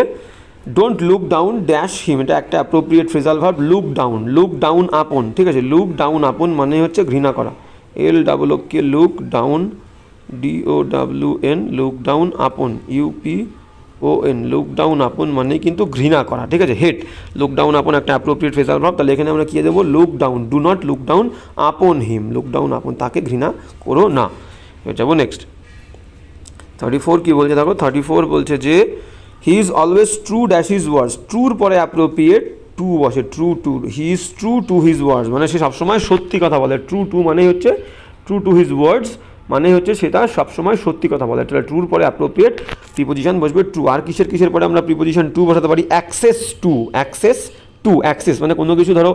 don't look down dash him, এটা একটা appropriate phrasal verb, look down upon, ঠিক আছে। লুক ডাউন আপন মানে হচ্ছে ঘৃণা করা, LOOK, look down, DOWN, look down upon, UPON, look down upon মানে কিন্তু ঘৃণা করা, ঠিক আছে। হেট, লুক ডাউন আপন একটা অ্যাপ্রোপ্রিয়েট ফ্রেজাল ভার্ব, তাহলে এখানে আমরা কী দেবো, look down, do not look down upon him, look down upon, তাকে ঘৃণা করো না। এবার যাবো নেক্সট 34 কী বলছে দেখো। 34 বলছে যে he is always true dash his words, ট্রুর পরে অ্যাপ্রোপ্রিয়েট টু বসে, true to, he is true to his words মানে সে সবসময় সত্যি কথা বলে, ট্রু টু মানে হচ্ছে ট্রু টু হিজ ওয়ার্ডস মানে হচ্ছে সেটা সবসময় সত্যি কথা বলে। তাহলে ট্রুর পরে অ্যাপ্রোপ্রিয়েট প্রিপোজিশন বসবে ট্রু। আর কিসের পরে আমরা প্রিপোজিশন টু বসাতে পারি, অ্যাক্সেস টু, অ্যাক্সেস মানে কোনো কিছু, ধরো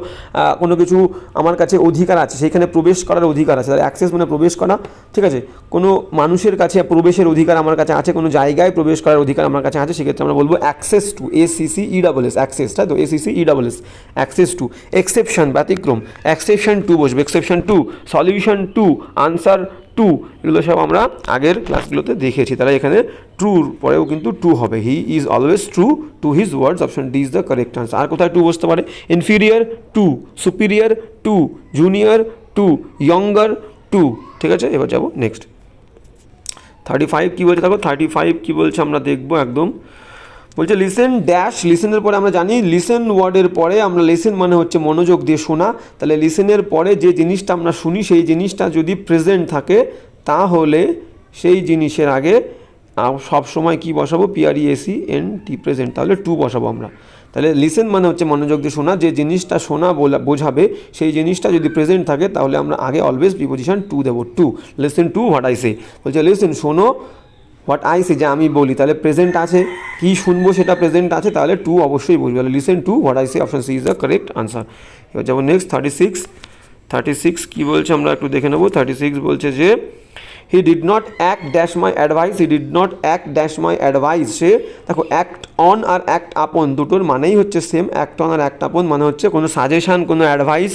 কোনো কিছু আমার কাছে অধিকার আছে, সেইখানে প্রবেশ করার অধিকার আছে, তাহলে অ্যাক্সেস মানে প্রবেশ করা, ঠিক আছে। কোনো মানুষের কাছে প্রবেশের অধিকার আমার কাছে আছে, কোনো জায়গায় প্রবেশ করার অধিকার আমার কাছে আছে, সেক্ষেত্রে আমরা বলবো অ্যাক্সেস টু, ACCESS, অ্যাক্সেস, তাই তো, ACCESS, অ্যাক্সেস টু। এক্সেপশন, ব্যতিক্রম, এক্সেপশন টু বসবে, exception to, solution to, answer two, এগুলো সব আমরা আগের ক্লাসগুলোতে দেখেছি। তাহলে এখানে ট্রুর পরেও কিন্তু টু হবে, he is always true to his words, option D is the correct answer. আর কোথায় টু বসতে পারে? Inferior to, superior to, junior to, younger to. ঠিক আছে, এবার যাবো নেক্সট 35 কী বলছে দেখো, 35 কী বলছে আমরা দেখবো একদম। বলছে লিসেন ড্যাশ, লিসেনের পরে আমরা জানি লিসেন ওয়ার্ডের পরে আমরা, লিসেন মানে হচ্ছে মনোযোগ দিয়ে শোনা, তাহলে লিসেনের পরে যে জিনিসটা আমরা শুনি সেই জিনিসটা যদি প্রেজেন্ট থাকে তাহলে সেই জিনিসের আগে সব সময় কি বসাবো? PRESENT, প্রেজেন্ট, তাহলে টু বসাবো আমরা। তাহলে লিসেন মানে হচ্ছে মনোযোগ দিয়ে শোনা, যে জিনিসটা শোনা বোঝাবে সেই জিনিসটা যদি প্রেজেন্ট থাকে তাহলে আমরা আগে অলওয়েজ প্রিপোজিশন টু দেবো, to. Listen to what I say, বলছে লিসেন শোনো, হোয়াট আই সে যে আমি বলি, তাহলে প্রেজেন্ট আছে, কী শুনবো সেটা প্রেজেন্ট আছে, তাহলে টু অবশ্যই বলবো। তাহলে listen to what I say, option C is the correct answer. এবার যাবো নেক্সট 36 কী বলছে আমরা একটু দেখে নেবো। 36 বলছে যে he did not act dash my advice, he did not act dash my advice. সে দেখো অ্যাক্ট অন আর অ্যাক্ট আপন দুটোর মানেই হচ্ছে সেম। অ্যাক্ট অন আর অ্যাক্ট আপন মানে হচ্ছে কোনো সাজেশান, কোনো অ্যাডভাইস,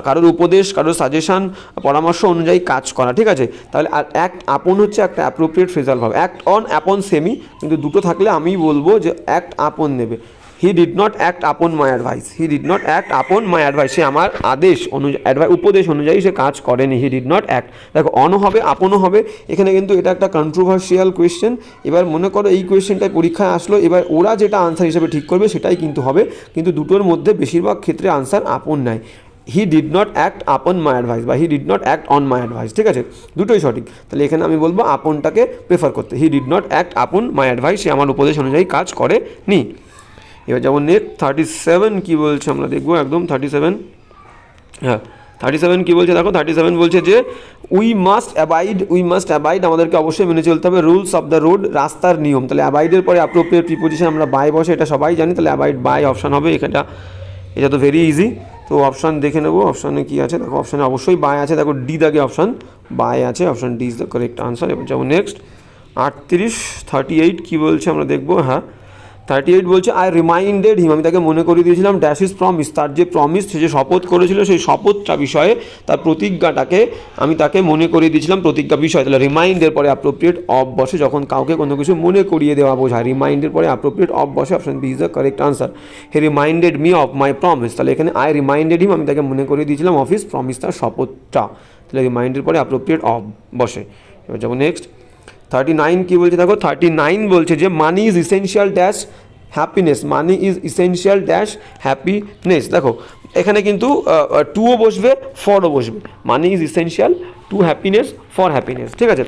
কারোর উপদেশ, কারোর সাজেশান, পরামর্শ অনুযায়ী কাজ করা। ঠিক আছে, তাহলে আর অ্যাক্ট আপন হচ্ছে একটা appropriate phrasal verb. Act on upon সেমই, কিন্তু দুটো থাকলে আমি বলবো যে অ্যাক্ট আপন নেবে। হি ডিড নট অ্যাক্ট আপন মাই advice, he did not act আপন মাই অ্যাডভাইস, সে আমার আদেশ অনুযায়ী, উপদেশ অনুযায়ী সে কাজ করেনি। হি ডিড নট অ্যাক্ট, দেখো অনও হবে আপনও হবে এখানে, কিন্তু এটা একটা কন্ট্রোভার্সিয়াল কোয়েশ্চেন। এবার মনে করো এই কোয়েশ্চেনটাই পরীক্ষায় আসলো, এবার ওরা যেটা আনসার হিসেবে ঠিক করবে সেটাই কিন্তু হবে, কিন্তু দুটোর মধ্যে বেশিরভাগ ক্ষেত্রে আনসার আপন নেয়। হি ডিড নট অ্যাক্ট আপন মাই অ্যাডভাইস বা হি did not act on my advice. ঠিক আছে, দুটোই সঠিক। তাহলে এখানে আমি বলবো আপনটাকে প্রেফার করতে, হি ডিড নট অ্যাক্ট আপন মাই অ্যাডভাইস, সে আমার উপদেশ অনুযায়ী কাজ করেনি। এবার যেমন নেক্সট 37 কী বলছে আমরা দেখবো একদম। 37, হ্যাঁ 37 কী বলছে দেখো। 37 বলছে যে উই মাস্ট অ্যাবাইড, আমাদেরকে অবশ্যই মেনে চলতে হবে রুলস অফ দ্য রোড, রাস্তার নিয়ম। তাহলে অ্যাবাইডের পরে অ্যাপ্রোপ্রিয়েট প্রিপোজিশন আমরা বাই বসে, এটা সবাই জানি। তাহলে অ্যাবাইড বাই অপশান হবে এখানটা, এটা তো ভেরি ইজি। তো অপশান দেখে নেবো, অপশানে কী আছে দেখো। অপশানে অবশ্যই বাই আছে, দেখো ডি দাগে অপশান বাই আছে, option D is the correct answer. এবার যাবো নেক্সট 38 কী বলছে আমরা দেখবো। হ্যাঁ 38 বলছে আই রিমাইন্ডেড হিম, আমি তাকে মনে করিয়ে দিয়েছিলাম ড্যাশ ইজ প্রমিস, তার যে প্রমিস, সে যে শপথ করেছিল সেই শপথটা বিষয়ে, তার প্রতিজ্ঞাটাকে আমি তাকে মনে করিয়ে দিয়েছিলাম, প্রতিজ্ঞা বিষয়। তাহলে রিমাইন্ডের পরে অ্যাপ্রোপ্রিয়েট অফ বসে, যখন কাউকে কোনো কিছু মনে করিয়ে দেওয়া বোঝায়, রিমাইন্ডের পরে অ্যাপ্রোপ্রিয়েট অফ বসে, option B is the correct answer. He reminded me of my promise, তাহলে এখানে আই রিমাইন্ডেড হিম, আমি তাকে মনে করিয়ে দিয়েছিলাম অফ হিজ প্রমিস, তার শপথটা। তাহলে রিমাইন্ডের পরে অ্যাপ্রোপ্রিয়েট অফ বসে। এবার যাবো নেক্সট 39 কী বলছে দেখো। 39 বলছে যে মানি is essential dash happiness, money is essential dash happiness. দেখো এখানে কিন্তু টুও বসবে, ফরও বসবে। মানি is essential to happiness, for happiness. ঠিক আছে,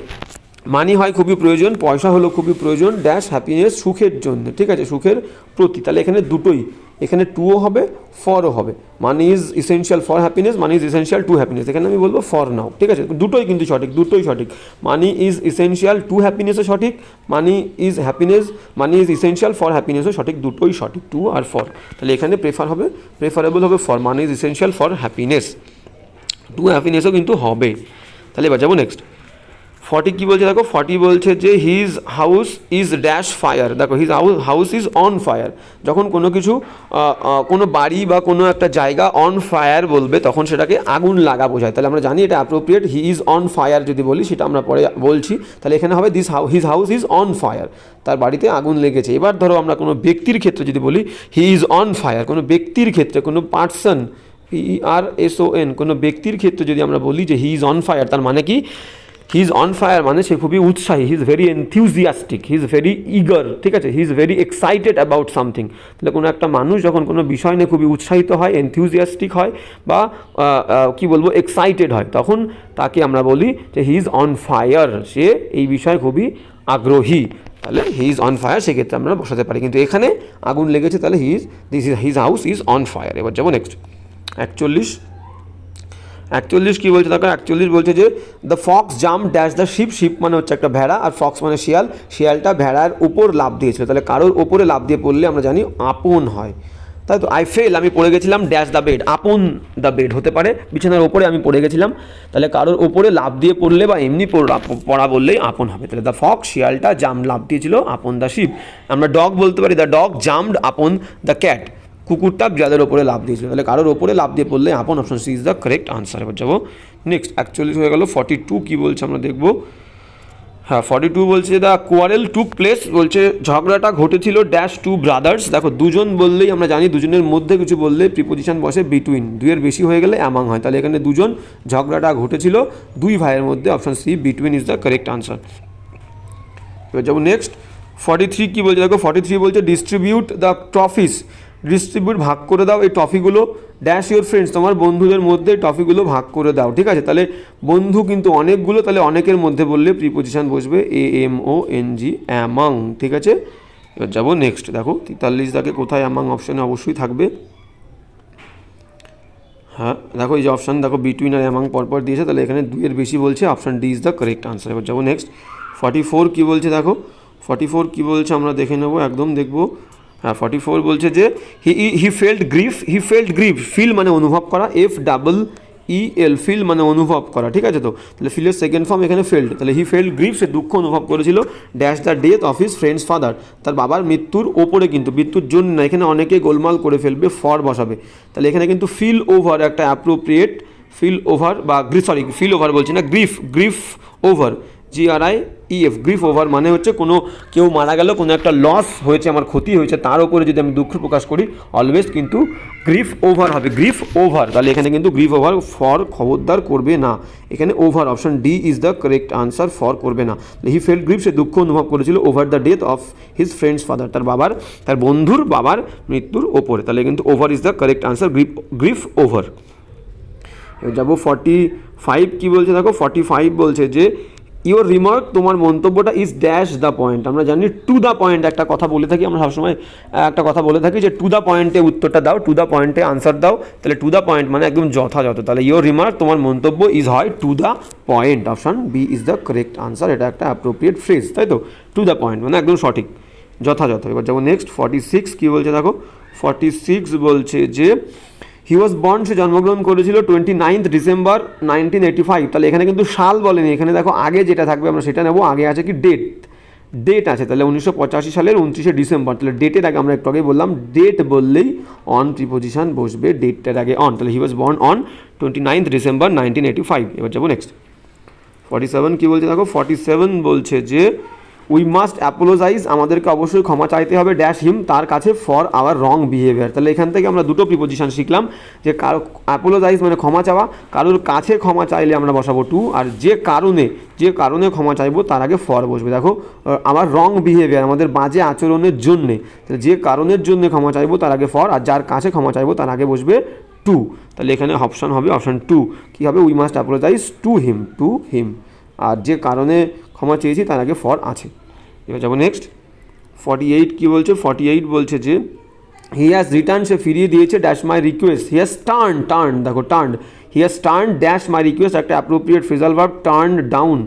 মানি হয় খুবই প্রয়োজন, পয়সা হলো খুবই প্রয়োজন, ড্যাশ হ্যাপিনেস সুখের জন্য। ঠিক আছে, সুখের প্রতি। তাহলে এখানে দুটোই, এখানে টুও হবে, ফরও হবে। মানি is essential for happiness, money is essential to happiness, এখানে আমি বলবো ফর নাও। ঠিক আছে, দুটোই কিন্তু সঠিক, দুটোই সঠিক। মানি ইজ ইসেনশিয়াল টু হ্যাপিনেসও সঠিক, মানি ইজ ইসেনশিয়াল ফর হ্যাপিনেসও সঠিক, দুটোই সঠিক, টু আর ফর। তাহলে এখানে প্রেফারেবল হবে for, money is essential for happiness, to হ্যাপিনেসও কিন্তু হবে। তাহলে এবার যাবো নেক্সট 40 কী বলছে দেখো। 40 বলছে যে his house is dash fire, দেখো his house is on fire, যখন কোনো কিছু কোনো বাড়ি বা কোনো একটা জায়গা অন ফায়ার বলবে তখন সেটাকে আগুন লাগা বোঝায়। তাহলে আমরা জানি এটা appropriate, he is on fire যদি বলি, সেটা আমরা পরে বলছি। তাহলে এখানে হবে his house is on fire, তার বাড়িতে আগুন লেগেছে। এবার ধরো আমরা কোনো ব্যক্তির ক্ষেত্রে যদি বলি হি ইজ অন ফায়ার, কোনো ব্যক্তির ক্ষেত্রে, কোনো পার্সন, PERSON, কোনো ব্যক্তির ক্ষেত্রে যদি আমরা বলি যে হি ইজ অন ফায়ার, তার মানে কি হি ইজ অন ফায়ার মানে সে খুবই উৎসাহী, he is very enthusiastic, he is very eager. ঠিক আছে, he is very excited about something. তাহলে কোনো একটা মানুষ যখন কোনো বিষয় নিয়ে খুবই উৎসাহিত হয়, এনথিউজিয়াস্টিক হয় বা কি বলবো এক্সাইটেড হয়, তখন তাকে আমরা বলি যে হি ইজ অন ফায়ার, সে এই বিষয়ে খুবই আগ্রহী। তাহলে হি ইজ অন ফায়ার সেক্ষেত্রে আমরা বসাতে পারি, কিন্তু এখানে আগুন লেগেছে, তাহলে his house is on fire. এবার যাবো নেক্সট 41 কী বলছে দেখো। 41 বলছে যে the fox jump dash the sheep, sheep মানে হচ্ছে একটা ভেড়া, আর ফক্স মানে শিয়াল, শিয়ালটা ভেড়ার উপর লাফ দিয়েছিল। তাহলে কারোর ওপরে লাফ দিয়ে পড়লে আমরা জানি আপন হয়, তাই তো। আই ফেল, আমি পড়ে গেছিলাম dash the bed, upon the bed হতে পারে, বিছানার ওপরে আমি পড়ে গেছিলাম। তাহলে কারোর ওপরে লাফ দিয়ে পড়লে বা এমনি পড়া বললেই আপন হবে। তাহলে দ্য ফক্স, শিয়ালটা, জাম্প লাফ দিয়েছিল, আপন দ্য শিপ। আমরা ডগ বলতে পারি the dog jumped upon the cat, কুকুরটা বিড়ালের ওপরে লাফ দিয়েছিল। তাহলে কারোর ওপরে লাফ দিয়ে পড়লে upon, option C is the correct answer. এবার যাবো নেক্সট 41 হয়ে গেল। 42 কী বলছে আমরা দেখবো। হ্যাঁ 42 বলছে দ্য কোয়ারেল টুক প্লেস, বলছে ঝগড়াটা ঘটেছিল ড্যাশ টু ব্রাদার্স। দেখো দুজন বললেই আমরা জানি দুজনের মধ্যে কিছু বললে প্রিপোজিশন বসে বিটুইন, দুইয়ের বেশি হয়ে গেলে অ্যামাং হয়, তাহলে এখানে দুজন ঝগড়াটা ঘটেছিল দুই ভাইয়ের মধ্যে, option C between is the correct answer. এবার যাবো নেক্সট 43 কী বলছে দেখো। 43 বলছে ডিস্ট্রিবিউট দ্য ট্রফিস, ডিস্ট্রিবিউট ভাগ করে দাও এই ট্রফিগুলো ড্যাশ ইউর ফ্রেন্ডস, তোমার বন্ধুদের মধ্যে ট্রফিগুলো ভাগ করে দাও। ঠিক আছে, তাহলে বন্ধু কিন্তু অনেকগুলো, তাহলে অনেকের মধ্যে বললে প্রিপোজিশন বসবে AMONG অ্যামাং। ঠিক আছে, এবার যাবো নেক্সট। দেখো 43 দাগে কোথায় অ্যামাং অপশানে অবশ্যই থাকবে। হ্যাঁ দেখো এই যে অপশান দেখো বিটুইন আর অ্যামাং পরপর দিয়েছে, তাহলে এখানে দুইয়ের বেশি বলছে, option D is the correct answer. এবার যাবো নেক্সট 44 কী বলছে দেখো। 44 কী বলছে আমরা দেখে নেবো, একদম দেখবো। হ্যাঁ 44 বলছে যে হি ফেল্ট গ্রিফ, ফিল মানে অনুভব করা, FEEL ফিল মানে অনুভব করা। ঠিক আছে, তো তাহলে ফিলের সেকেন্ড ফর্ম এখানে ফেল্ড, তাহলে হি ফেল্ট গ্রিফ, সে দুঃখ অনুভব করেছিল dash the death of his friends father, তার বাবার মৃত্যুর ওপরে, কিন্তু মৃত্যুর জন্য না, এখানে অনেকে গোলমাল করে ফেলবে, ফর বসাবে, তাহলে এখানে কিন্তু ফিল ওভার একটা অ্যাপ্রোপ্রিয়েট, ফিল ওভার বা ফিল ওভার বলছি না, grief over, GRIEF, grief over মানে হচ্ছে কোনো কেউ মারা গেল, কোনো একটা লস হয়েছে, আমার ক্ষতি হয়েছে, তার উপরে যদি আমি দুঃখ প্রকাশ করি অলওয়েজ কিন্তু গ্রিফ ওভার হবে, গ্রিফ ওভার। তাহলে এখানে কিন্তু গ্রিফ ওভার, ফর খবরদার করবে না, এখানে over, option D is the correct answer, for করবে না। হি ফেল্ট গ্রিফ, সে দুঃখ অনুভব করেছিল over the death of his friends father, তার বন্ধুর বাবার মৃত্যুর ওপরে, তাহলে কিন্তু over is the correct answer, grief over. যাবো 45 কী বলছে দেখো। 45 বলছে যে ইওর রিমার্ক, তোমার মন্তব্যটা ইজ ড্যাশ দ্য পয়েন্ট, আমরা জানি টু দ্য পয়েন্ট একটা কথা বলে থাকি, আমরা সবসময় একটা কথা বলে থাকি যে টু দ্য পয়েন্টে উত্তরটা দাও, টু দ্য পয়েন্টে আনসার দাও, তাহলে টু দ্য পয়েন্ট মানে একদম যথাযথ, তাহলে ইওর রিমার্ক তোমার মন্তব্য ইজ হয় to the point, option B is the correct answer, এটা একটা অ্যাপ্রোপ্রিয়েট ফ্রেজ, তাই তো, টু দ্য পয়েন্ট মানে একদম সঠিক যথাযথ। এবার যাবো নেক্সট 46 কী বলছে দেখো। 46 বলছে যে হি ওয়াজ বর্ন, সে জন্মগ্রহণ করেছিল 29 ডিসেম্বর 1985, তাহলে এখানে কিন্তু সাল বলেনি, এখানে দেখো আগে যেটা থাকবে আমরা সেটা নেবো, আগে আছে কি ডেট আছে, তাহলে 1985 সালের 29শে ডিসেম্বর, তাহলে ডেটের আগে আমরা একটু আগে বললাম ডেট বললেই অন প্রিপোজিশন বসবে, ডেটটার আগে অন, তাহলে he was born on 29 December 1985। এবার যাবো নেক্সট 47 কী বলছে দেখো। 47 বলছে যে উই মাস্ট অ্যাপোলোজাইজ, আমাদেরকে অবশ্যই ক্ষমা চাইতে হবে ড্যাশ হিম, তার কাছে, ফর আওয়ার রং বিহেভিয়ার, তাহলে এখান থেকে আমরা দুটো প্রিপোজিশন শিখলাম, যে কারো অ্যাপোলোজাইজ মানে ক্ষমা চাওয়া, কারোর কাছে ক্ষমা চাইলে আমরা বসাবো টু, আর যে কারণে ক্ষমা চাইবো তার আগে ফর বসবে। দেখো আমার রং বিহেভিয়ার, আমাদের বাজে আচরণের জন্যে, তাহলে যে কারণের জন্য ক্ষমা চাইবো তার আগে ফর, আর যার কাছে ক্ষমা চাইবো তার আগে বসবে টু, তাহলে এখানে অপশন হবে অপশন টু, কী হবে we must apologise to him, আর যে কারণে ক্ষমা চেয়েছি তার আগে ফর আছে। এবার যাবো নেক্সট 48 কী বলছে। 48 বলছে যে হি হ্যাজ রিটার্ন, সে ফিরিয়ে দিয়েছে dash my request, he has turn দেখো he has turn dash my request, একটা appropriate phrasal verb, turn down,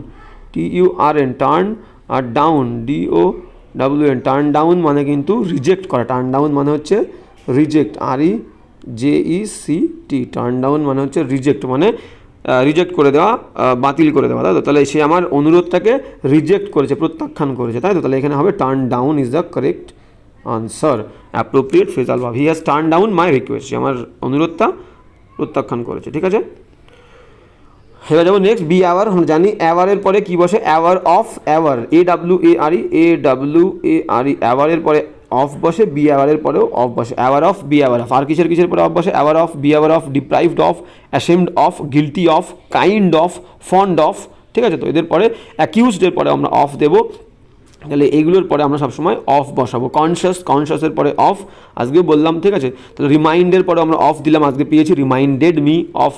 TURN, turn, আর ডাউন DOWN, টার্ন ডাউন মানে কিন্তু রিজেক্ট করা, টার্ন ডাউন মানে হচ্ছে রিজেক্ট, REJECT, টার্ন ডাউন মানে হচ্ছে রিজেক্ট, মানে রিজেক্ট করে দেওয়া, বাতিল করে দেওয়া, তাই তো, তাহলে সে আমার অনুরোধটাকে রিজেক্ট করেছে, প্রত্যাখ্যান করেছে, তাই তো, তাহলে এখানে হবে turn down is the correct answer, appropriate phrasal verb, he has turn down my request, সে আমার অনুরোধটা প্রত্যাখ্যান করেছে। ঠিক আছে, এবার যাবো নেক্সট বি অ্যাওয়ার, জানি অ্যাওয়ারের পরে কী বসে, অ্যাওয়ার অফ, অ্যাওয়ার AWARE, অ্যাওয়ারের পরে অফ বসে, বি অ্যাওয়ারের পরেও অফ বসে, aware of, be aware of, আর কিসের পরে অফ বসে, aware of, be aware of, deprived of, ashamed of, guilty of, kind of, fond of. ঠিক আছে, তো এদের পরে অ্যাকিউজডের পরে আমরা অফ দেবো, তাহলে এইগুলোর পরে আমরা সবসময় অফ বসাবো। কনশাসের পরে অফ, আজকেও বললাম, ঠিক আছে, তাহলে রিমাইন্ডের পরে আমরা অফ দিলাম, আজকে পেয়েছি রিমাইন্ডেড মি অফ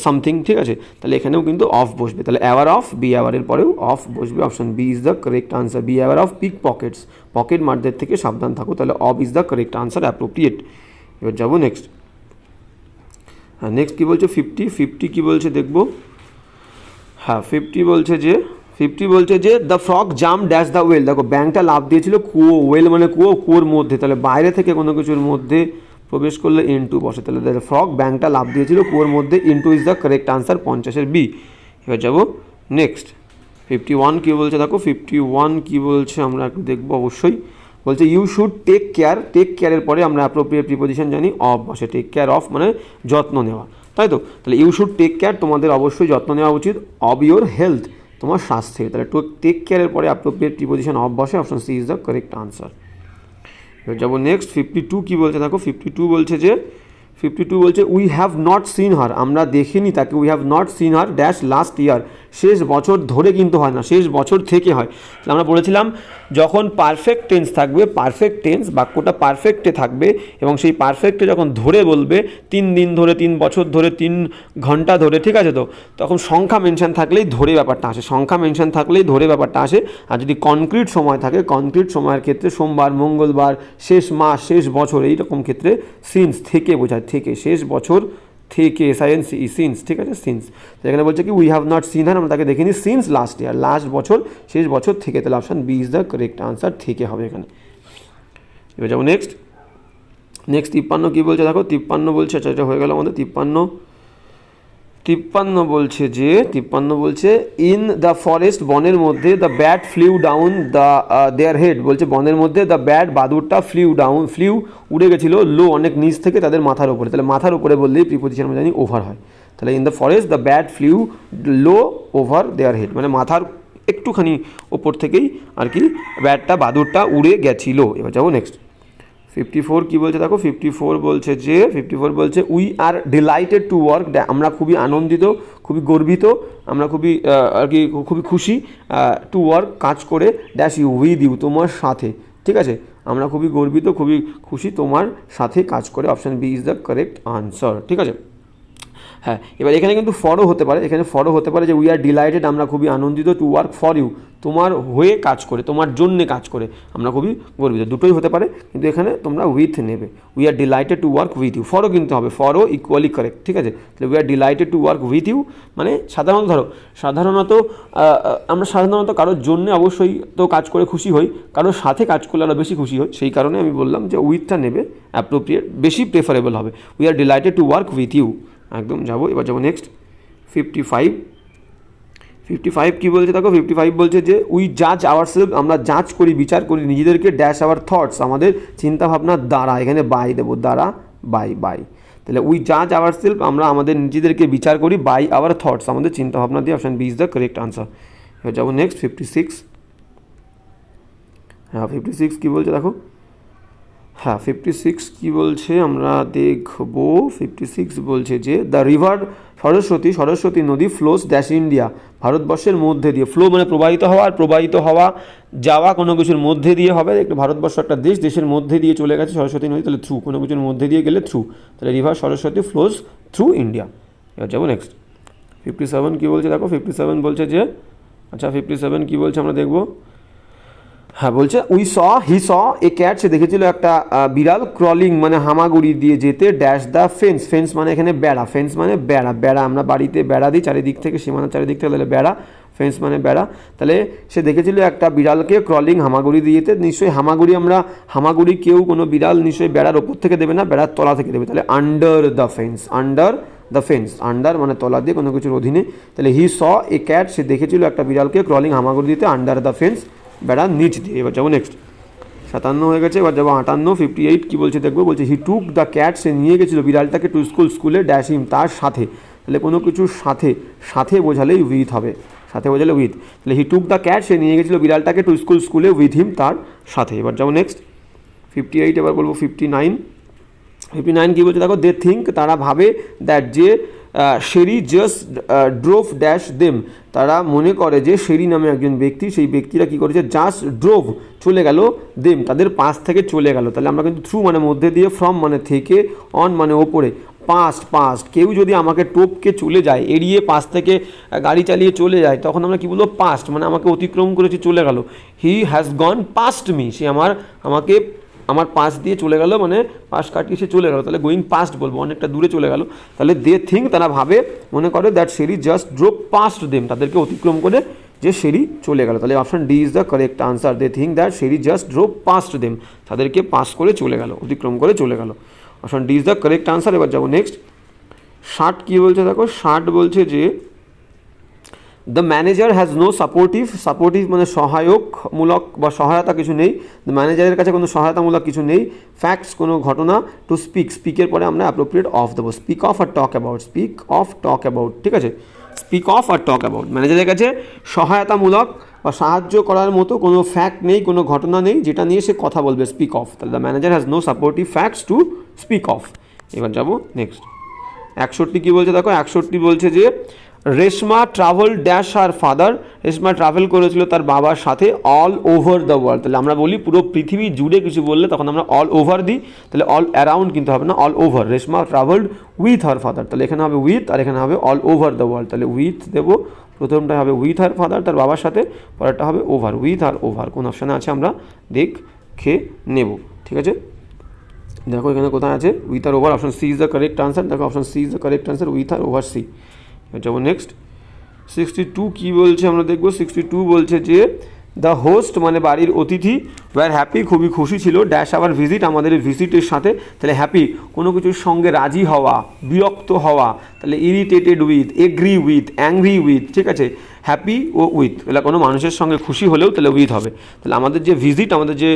সামথিং, ঠিক আছে, তাহলে এখানেও কিন্তু অফ বসবে, তাহলে অ্যাওয়ার অফ, বি অ্যাওয়ারের পরেও অফ বসবে, option B is the correct answer, be aware of pickpockets, pocket মারদের থেকে সাবধান থাকো, তাহলে of is the correct answer, appropriate. এবার যাবো নেক্সট। হ্যাঁ নেক্সট কী বলছে 50 কী বলছে দেখবো। হ্যাঁ 50 বলছে যে the frog jump dash the well, দেখো ব্যাংকটা লাফ দিয়েছিল কুয়ো, ওয়েল মানে কুয়োর মধ্যে, তাহলে বাইরে থেকে কোনো কিছুর মধ্যে প্রবেশ করলে ইনটু বসে, তাহলে দ্য ফ্রগ ব্যাংকটা লাফ দিয়েছিল কুয়োর মধ্যে, into is the correct answer, 50-এর বি। এবার যাবো নেক্সট 51 কী বলছে দেখো। 51 কী বলছে আমরা একটু দেখবো অবশ্যই, বলছে ইউ শুড টেক কেয়ারের পরে আমরা অ্যাপ্রোপ্রিয়েট প্রিপোজিশন জানি অফ বসে, টেক কেয়ার অফ মানে যত্ন নেওয়া, তাই তো? তাহলে ইউ শুড টেক কেয়ার, তোমাদের অবশ্যই যত্ন নেওয়া উচিত, অব ইউর হেলথ, তোমার স্বাস্থ্যের। তাহলে টু টেক কেয়ারের পরে অ্যাপ্রোপ্রিয়েট প্রিপোজিশন অফ বসে, option C is the correct answer. এবার যাবো নেক্সট 52 কী বলছে দেখো, 52 বলছে যে 52 বলছে we have not seen her, আমরা দেখিনি তাকে, we have not seen her dash last year, শেষ বছর ধরে কিন্তু হয় না, শেষ বছর থেকে হয়। আমরা বলেছিলাম যখন পারফেক্ট টেন্স থাকবে, পারফেক্ট টেন্স বাক্যটা পারফেক্টে থাকবে এবং সেই পারফেক্টে যখন ধরে বলবে 3 দিন ধরে, 3 বছর ধরে, 3 ঘন্টা ধরে, ঠিক আছে তো, তখন সংখ্যা মেনশন থাকলেই ধরে ব্যাপারটা আসে, সংখ্যা মেনশন থাকলেই ধরে ব্যাপারটা আসে। আর যদি কনক্রিট সময় থাকে, কনক্রিট সময়ের ক্ষেত্রে সোমবার, মঙ্গলবার, শেষ মাস, শেষ বছর, এইরকম ক্ষেত্রে সিন্স থেকে বোঝায়, থেকে, শেষ বছর থেকে, সায়েন্স সিন্স, ঠিক আছে, সিন্স। তো এখানে বলছে কি we have not seen her, আমরা তাকে দেখিনি সিন্স লাস্ট ইয়ার, লাস্ট বছর, শেষ বছর থেকে, তাহলে option B is the correct answer, থেকে হবে এখানে। এবার যাবো নেক্সট 53 কী বলছে দেখো, 53 বলছে, আচ্ছা এটা হয়ে গেল আমাদের 53 বলছে যে 53 বলছে ইন দ্য ফরেস্ট, বনের মধ্যে, the bat flew down the their head, বলছে বনের মধ্যে দ্য ব্যাট, বাদুরটা, ফ্লিউ ডাউন, ফ্লিউ উড়ে গেছিলো, লো অনেক নিচ থেকে, তাদের মাথার উপরে, তাহলে মাথার উপরে বললেই প্রিপোজিশন আমরা জানি ওভার হয়। তাহলে in the forest the bat flew low over their head, মানে মাথার একটুখানি ওপর থেকেই আর কি ব্যাটটা, বাদুরটা উড়ে গেছিলো। এবার যাবো নেক্সট 54 কী বলছে দেখো, 54 বলছে যে 54 বলছে we are delighted to work, আমরা খুবই আনন্দিত, খুবই গর্বিত, আমরা খুবই আর কি খুবই খুশি টু ওয়ার্ক, কাজ করে, ড্যাশ ইউ উইথ ইউ, তোমার সাথে, ঠিক আছে, আমরা খুবই গর্বিত, খুবই খুশি তোমার সাথে কাজ করে, option B is the correct answer, ঠিক আছে। হ্যাঁ, এবার এখানে কিন্তু ফরও হতে পারে, এখানে ফরও হতে পারে যে উই আর ডিলাইটেড, আমরা খুবই আনন্দিত, টু ওয়ার্ক ফর ইউ, তোমার হয়ে কাজ করে, তোমার জন্যে কাজ করে আমরা খুবই গর্বিত, দুটোই হতে পারে, কিন্তু এখানে তোমরা উইথ নেবে, we are delighted to work with you, ফরও কিন্তু হবে, ফরও ইকুয়ালি কারেক্ট, ঠিক আছে। তাহলে we are delighted to work with you, মানে সাধারণত ধরো, আমরা সাধারণত কারোর জন্য অবশ্যই তো কাজ করে খুশি হই, কারোর সাথে কাজ করলে আরও বেশি খুশি হই, সেই কারণে আমি বললাম যে উইথটা নেবে, অ্যাপ্রোপ্রিয়েট, বেশি প্রেফারেবল হবে, we are delighted to work with you, একদম যাবো। এবার যাবো নেক্সট 55 কী বলছে দেখো, 55 বলছে যে উই জাজ আওয়ারসেলফ, আমরা জাজ করি, বিচার করি নিজেদেরকে, ড্যাশ আওয়ার থটস, আমাদের চিন্তাভাবনার দ্বারা, এখানে বাই দেবো, দ্বারা, বাই, তাহলে উই জাজ আওয়ারসেলফ, আমরা আমাদের নিজেদেরকে বিচার করি, বাই আওয়ার থটস, আমাদের চিন্তাভাবনা দিয়ে, option B is the correct answer. এবার যাবো নেক্সট 56, হ্যাঁ 56 কী বলছে দেখো, হ্যাঁ 56 কী বলছে আমরা দেখবো, 56 বলছে যে দ্য রিভার সরস্বতী নদী ফ্লোস ড্যাশ ইন্ডিয়া, ভারতবর্ষের মধ্যে দিয়ে, ফ্লো মানে প্রবাহিত হওয়া, আর প্রবাহিত হওয়া যাওয়া কোনো কিছুর মধ্যে দিয়ে হবে, একটু ভারতবর্ষ একটা দেশ, দেশের মধ্যে দিয়ে চলে গেছে সরস্বতী নদী, তাহলে থ্রু, কোনো কিছুর মধ্যে দিয়ে গেলে থ্রু, তাহলে river Saraswati flows through India. এবার যাবো নেক্সট 57 কী বলছে দেখো, 57 বলছে যে, আচ্ছা 57 কী বলছে আমরা দেখবো, হ্যাঁ বলছে হি স এ ক্যাট, সে দেখেছিল একটা বিড়াল, ক্রলিং মানে হামাগুড়ি দিয়ে যেতে, ড্যাশ দ্য ফেন্স মানে এখানে বেড়া, ফেন্স মানে বেড়া, আমরা বাড়িতে বেড়া দিই চারিদিক থেকে, সীমানার চারিদিক থেকে, তাহলে বেড়া, ফেন্স মানে বেড়া, তাহলে সে দেখেছিল একটা বিড়ালকে ক্রলিং হামাগুড়ি দিয়ে যেতে, নিশ্চয়ই হামাগুড়ি কেউ কোনো বিড়াল নিশ্চয়ই বেড়ার ওপর থেকে দেবে না, বেড়ার তলা থেকে দেবে, তাহলে আন্ডার দ্য ফেন্স, আন্ডার মানে তলা দিয়ে, কোনো কিছুর অধীনে, তাহলে হি স এ ক্যাট, সে দেখেছিল একটা বিড়ালকে ক্রলিং হামাগুড়ি দিতে, আন্ডার দ্য ফেন্স, বেড়ার নিচ দিয়ে। এবার যাবো নেক্সট 57 হয়ে গেছে, এবার যাবো 58, 58 কী বলছে দেখবো, বলছে হি টুক দ্য ক্যাট, সে নিয়ে গেছিলো বিড়ালটাকে, টু স্কুলে, ড্যাশ হিম, তার সাথে, তাহলে কোনো কিছুর সাথে বোঝালেই উইথ হবে, সাথে বোঝালে উইথ, তাহলে হি টুক দ্য ক্যাট, সে নিয়ে গেছিলো বিড়ালটাকে, টু স্কুলে উইথ হিম, তার সাথে। এবার যাবো নেক্সট 58, এবার বলবো 59 কী বলছে দেখো, দে থিঙ্ক, তারা ভাবে, দ্যাট যে Sherry just drove dash them, তারা মনে করে যে শেরি নামে একজন ব্যক্তি, সেই ব্যক্তিরা কী করেছে, জাস্ট ড্রোভ চলে গেল, দেম তাদের পাশ থেকে চলে গেল, তাহলে আমরা কিন্তু থ্রু মানে মধ্যে দিয়ে, ফ্রম মানে থেকে, অন মানে ওপরে, পাস্ট, কেউ যদি আমাকে টপকে চলে যায়, এড়িয়ে পাশ থেকে গাড়ি চালিয়ে চলে যায়, তখন আমরা কী বলবো, পাস্ট মানে আমাকে অতিক্রম করেছে, চলে গেল, he has gone past me, সে আমাকে আমার পাশ দিয়ে চলে গেল, মানে পাশ কাটিয়ে সে চলে গেল, তাহলে গোয়িং পাস্ট বলবো, অনেকটা দূরে চলে গেল, তাহলে দে থিঙ্ক, তারা ভাবে, মনে করে, that Sherry just drove past them, তাদেরকে অতিক্রম করে যে শেরি চলে গেল, তাহলে option D is the correct answer, they think that Sherry just drove past them, তাদেরকে পাস করে চলে গেল, অতিক্রম করে চলে গেল, option D is the correct answer. এবার যাবো নেক্সট 60 কী বলছে দেখো, 60 বলছে যে the manager has no supportive মানে সহায়কমূলক বা সহায়তা কিছু নেই, দ্য ম্যানেজারের কাছে কোনো সহায়তামূলক কিছু নেই, ফ্যাক্টস কোনো ঘটনা, টু স্পিকের পরে আমরা অ্যাপ্রোপ্রিয়েট অফ দেবো, স্পিক অফ আর টক অ্যাবাউট, ঠিক আছে, স্পিক অফ আর টক অ্যাবাউট, ম্যানেজারের কাছে সহায়তামূলক বা সাহায্য করার মতো কোনো ফ্যাক্ট নেই, কোনো ঘটনা নেই যেটা নিয়ে সে কথা বলবে, স্পিক অফ, তাহলে the manager has no supportive facts to speak of. এবার যাবো নেক্সট 61 কী বলছে দেখো, 61 বলছে যে রেশমা ট্রাভেল ড্যাশ আর ফাদার, রেশমা ট্রাভেল করেছিল তার বাবার সাথে অল ওভার দ্য ওয়ার্ল্ড, তাহলে আমরা বলি পুরো পৃথিবী জুড়ে কিছু বললে তখন আমরা অল ওভার দিই, তাহলে অল অ্যারাউন্ড কিন্তু হবে না, all over, Reshma travelled with her father, তাহলে এখানে হবে উইথ আর এখানে হবে অল ওভার দ্য ওয়ার্ল্ড, তাহলে উইথ দেবো, প্রথমটা হবে উইথ হার ফাদার তার বাবার সাথে, পরেরটা হবে ওভার, উইথ আর ওভার, কোন অপশানে আছে আমরা দেখে নেব, ঠিক আছে। দেখো এখানে কোথায় আছে উইথ আর over, option C is the correct answer, দেখো option C is the correct answer, with আর ওভার সি। যাবো নেক্সট 62 কী বলছে আমরা দেখবো, 62 বলছে যে দ্য হোস্ট মানে বাড়ির অতিথি ওয়ার হ্যাপি খুবই খুশি ছিল ড্যাশ আওয়ার ভিজিট আমাদের ভিজিটের সাথে, তাহলে হ্যাপি কোনো কিছুর সঙ্গে রাজি হওয়া, বিরক্ত হওয়া, তাহলে irritated with, agree with, angry with, ঠিক আছে, হ্যাপি ও উইথ, তাহলে কোনো মানুষের সঙ্গে খুশি হলেও তাহলে উইথ হবে, তাহলে আমাদের যে ভিজিট আমাদের যে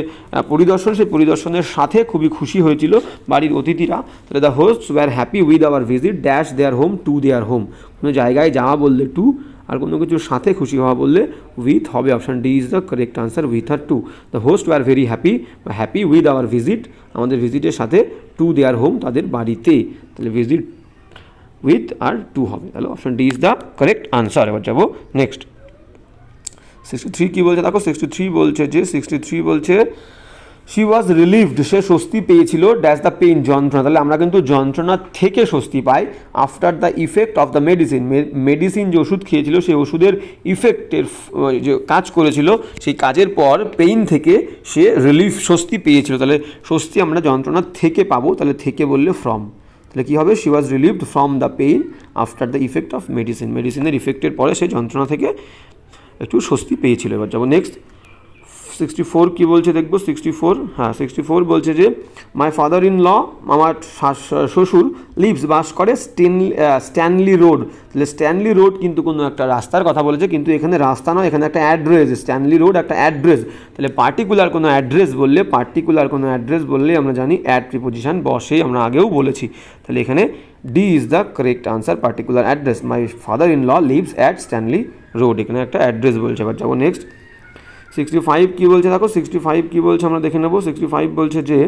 পরিদর্শন সেই পরিদর্শনের সাথে খুবই খুশি হয়েছিল বাড়ির অতিথিরা, তাহলে the host were happy with our visit dash their home to their home, কোনো জায়গায় যাওয়া বললে টু আর কোনো কিছুর সাথে খুশি হওয়া বললে উইথ হবে, option D is the correct answer, with আর to, the host were very happy with our visit আমাদের ভিজিটের সাথে টু দেয়ার হোম তাদের বাড়িতে, তাহলে ভিজিট উইথ আর টু হবে, তাহলে option D is the correct answer. এবার যাবো নেক্সট 63 কী বলছে দেখো, 63 বলছে যে 63 বলছে শি ওয়াজ রিলিভড সে স্বস্তি পেয়েছিল ড্যাশ দ্য পেইন যন্ত্রণা, তাহলে আমরা কিন্তু যন্ত্রণা থেকে স্বস্তি পাই, after the effect of the medicine যে ওষুধ খেয়েছিল সেই ওষুধের ইফেক্টের যে কাজ করেছিল সেই কাজের পর পেইন থেকে সে রিলিফ স্বস্তি পেয়েছিল, তাহলে স্বস্তি আমরা যন্ত্রণা থেকে পাবো, তাহলে থেকে বললে ফ্রম, তাহলে কী হবে she was relieved from the pain after the effect of মেডিসিনের ইফেক্টের পরে সে যন্ত্রণা থেকে একটু স্বস্তি পেয়েছিল। এবার যাবো নেক্সট 64 কী বলছে দেখবো, 64 বলছে যে মাই ফাদার ইন ল আমার শ্বশুর লিভস বাস করে স্ট্যানলি রোড, তাহলে স্ট্যানলি রোড কিন্তু কোনো একটা রাস্তার কথা বলেছে, কিন্তু এখানে রাস্তা নয় এখানে একটা অ্যাড্রেস, স্ট্যানলি রোড একটা অ্যাড্রেস, তাহলে পার্টিকুলার কোনো অ্যাড্রেস বললে আমরা জানি অ্যাড প্রিপোজিশন বসে, আমরা আগেও বলেছি, তাহলে এখানে D is the correct answer, particular address, my father in law lives at Stanley road, এখানে একটা অ্যাড্রেস বলছে। এবার যাবো নেক্সট 65 কী বলছে দেখো, 65 কী বলছে আমরা দেখে নেবো, 65 বলছে যে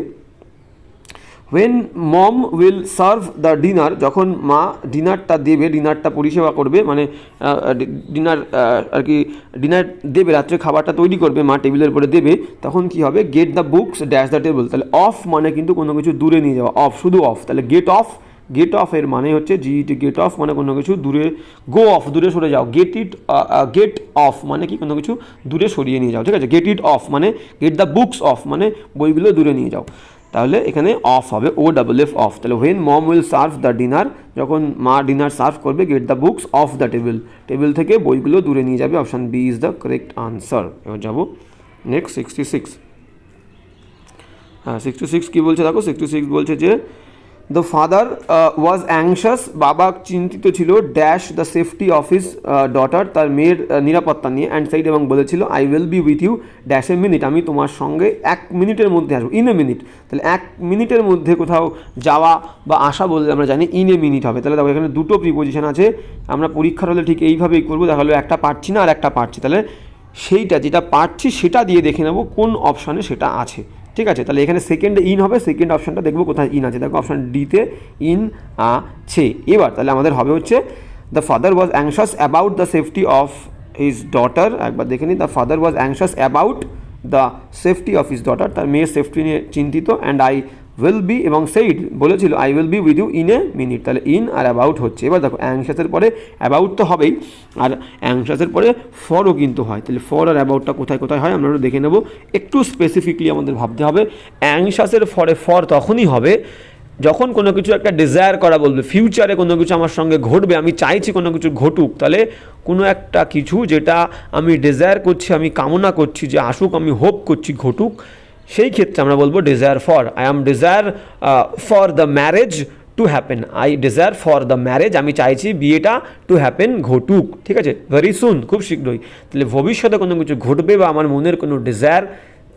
when mom will serve the dinner যখন মা ডিনারটা দেবে, ডিনারটা পরিষেবা করবে মানে ডিনার আর কি ডিনার দেবে, রাত্রে খাবারটা তৈরি করবে মা টেবিলের উপরে দেবে, তখন কি হবে gate the books dash the table, তাহলে অফ মানে কিন্তু কোনো কিছু দূরে নিয়ে যাওয়া, অফ শুধু অফ, তাহলে গেট অফ এর মানে হচ্ছে জিইটি গেট অফ মানে কোনো কিছু দূরে, গো অফ দূরে সরে যাও, গেট অফ মানে কি কোনো কিছু দূরে সরিয়ে নিয়ে যাও, ঠিক আছে, গেট ইট অফ মানে গেট দ্য বুকস অফ মানে বইগুলো দূরে নিয়ে যাও, তাহলে এখানে অফ হবে OFF অফ, তাহলে when mom will serve the dinner যখন মা ডিনার সার্ভ করবে get the books off the table থেকে বইগুলো দূরে নিয়ে যাবে, option B is the correct answer. এবার যাবো নেক্সট 66 66 কী বলছে দেখো, 66 বলছে যে দ্য ফাদার ওয়াজ অ্যাংশাস বাবা চিন্তিত ছিল dash the safety of his daughter তার মেয়ের নিরাপত্তা নিয়ে, অ্যান্ড সাইড এবং বলেছিল I will be with you dash a minute আমি তোমার সঙ্গে 1 মিনিটের মধ্যে আসবো, ইন এ মিনিট, তাহলে 1 মিনিটের মধ্যে কোথাও যাওয়া বা আসা বললে আমরা জানি ইন এ মিনিট হবে, তাহলে দেখো এখানে দুটো প্রিপোজিশন আছে, আমরা পরীক্ষার হলে ঠিক এইভাবেই করবো, দেখা হলো একটা পারছি না আর একটা পারছি, তাহলে সেইটা যেটা পারছি সেটা দিয়ে দেখে নেবো কোন অপশানে সেটা আছে, ঠিক আছে, তাহলে এখানে সেকেন্ডে ইন হবে, সেকেন্ড অপশানটা দেখবো কোথায় ইন আছে, দেখো অপশান ডিতে ইন আছে। এবার তাহলে আমাদের হবে হচ্ছে the father was anxious about the safety of his daughter, একবার দেখে নিই, the father was anxious about the safety of his daughter তার মেয়ের সেফটি নিয়ে চিন্তিত, অ্যান্ড আই উইল বি এবং সেইড বলেছিল I will be with you in a minute, তাহলে ইন আর অ্যাবাউট হচ্ছে। এবার দেখো অ্যাংশাসের পরে অ্যাবাউট তো হবেই, আর অ্যাংশাসের পরে ফরও কিন্তু হয়, তাহলে ফর আর অ্যাবাউটটা কোথায় কোথায় হয় আমরা দেখে নেব, একটু স্পেসিফিকলি আমাদের ভাবতে হবে। অ্যাংশাসের পরে ফর তখনই হবে যখন কোনো কিছু একটা ডিজায়ার করা বলবে, ফিউচারে কোনো কিছু আমার সঙ্গে ঘটবে, আমি চাইছি কোনো কিছু ঘটুক, তাহলে কোনো একটা কিছু যেটা আমি ডিজায়ার করছি, আমি কামনা করছি যে আসুক, আমি হোপ করছি ঘটুক, সেই ক্ষেত্রে আমরা বলবো desire for, I am desire for the marriage to happen, I desire for the marriage, আমি চাইছি বিয়েটা টু হ্যাপেন, ঘটুক, ঠিক আছে, ভেরি সুন, খুব শীঘ্রই। তাহলে ভবিষ্যতে কোনো কিছু ঘটবে বা আমার মনের কোনো ডিজায়ার,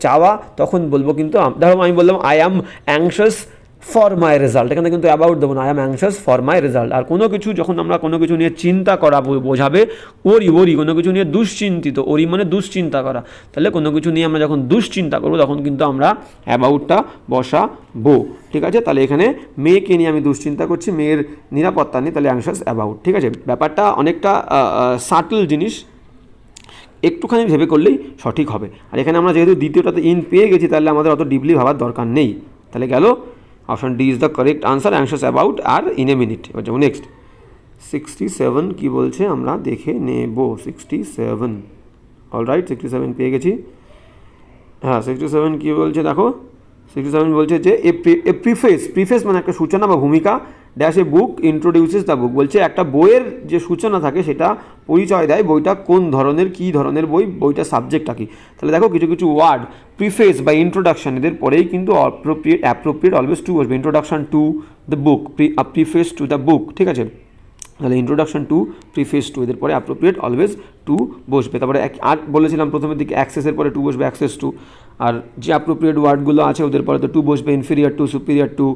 চাওয়া, তখন বলবো কিন্তু ধরো আমি বললাম I am anxious for my result, এখানে কিন্তু অ্যাবাউট দেবো না, I am anxious for my result. আর কোনো কিছু যখন আমরা কোনো কিছু নিয়ে চিন্তা করা বোঝাবে ওরি, কোনো কিছু নিয়ে দুশ্চিন্তিত, ওরি মানে দুশ্চিন্তা করা, তাহলে কোনো কিছু নিয়ে আমরা যখন দুশ্চিন্তা করবো তখন কিন্তু আমরা অ্যাবাউটটা বসাবো, ঠিক আছে। তাহলে এখানে মেয়েকে নিয়ে আমি দুশ্চিন্তা করছি, মেয়ের নিরাপত্তা নেই, তাহলে অ্যাংশাস অ্যাবাউট, ঠিক আছে। ব্যাপারটা অনেকটা সাটল জিনিস, একটুখানি ভেবে করলেই সঠিক হবে। আর এখানে আমরা যেহেতু দ্বিতীয়টাতে ইন পেয়ে গেছি, তাহলে আমাদের অত ডিপলি ভাবার দরকার নেই। তাহলে গেল option D is the correct answer, anxious about আর ইন এ মিনিট। এবার যাবো নেক্সট 67 কী বলছে আমরা দেখে নেব। 67 অলরাইট, 67 পেয়ে গেছি। হ্যাঁ 67 কী বলছে দেখো, 67 বলছে যে এ প্রিফেস মানে একটা সূচনা বা ভূমিকা, dash a book introduces the book, বলছে একটা বইয়ের যে সূচনা থাকে সেটা পরিচয় দেয় বইটা কোন ধরনের, কী ধরনের বই, বইটার সাবজেক্টটা কী। তাহলে দেখো কিছু কিছু ওয়ার্ড প্রিফেস বা ইন্ট্রোডাকশন এদের পরেই কিন্তু অ্যাপ্রোপ্রিয়েট অলওয়েজ টু বসবে, introduction to the book, preface to the বুক, ঠিক আছে। তাহলে ইন্ট্রোডাকশন টু, প্রিফেস টু, এদের পরে অ্যাপ্রোপ্রিয়েট অলওয়েজ টু বসবে। তারপরে আর বলেছিলাম প্রথমের দিকে অ্যাক্সেসের পরে টু বসবে, অ্যাক্সেস টু। আর যে অ্যাপ্রোপ্রিয়েট ওয়ার্ডগুলো আছে ওদের পরে তো টু বসবে, inferior to, superior to,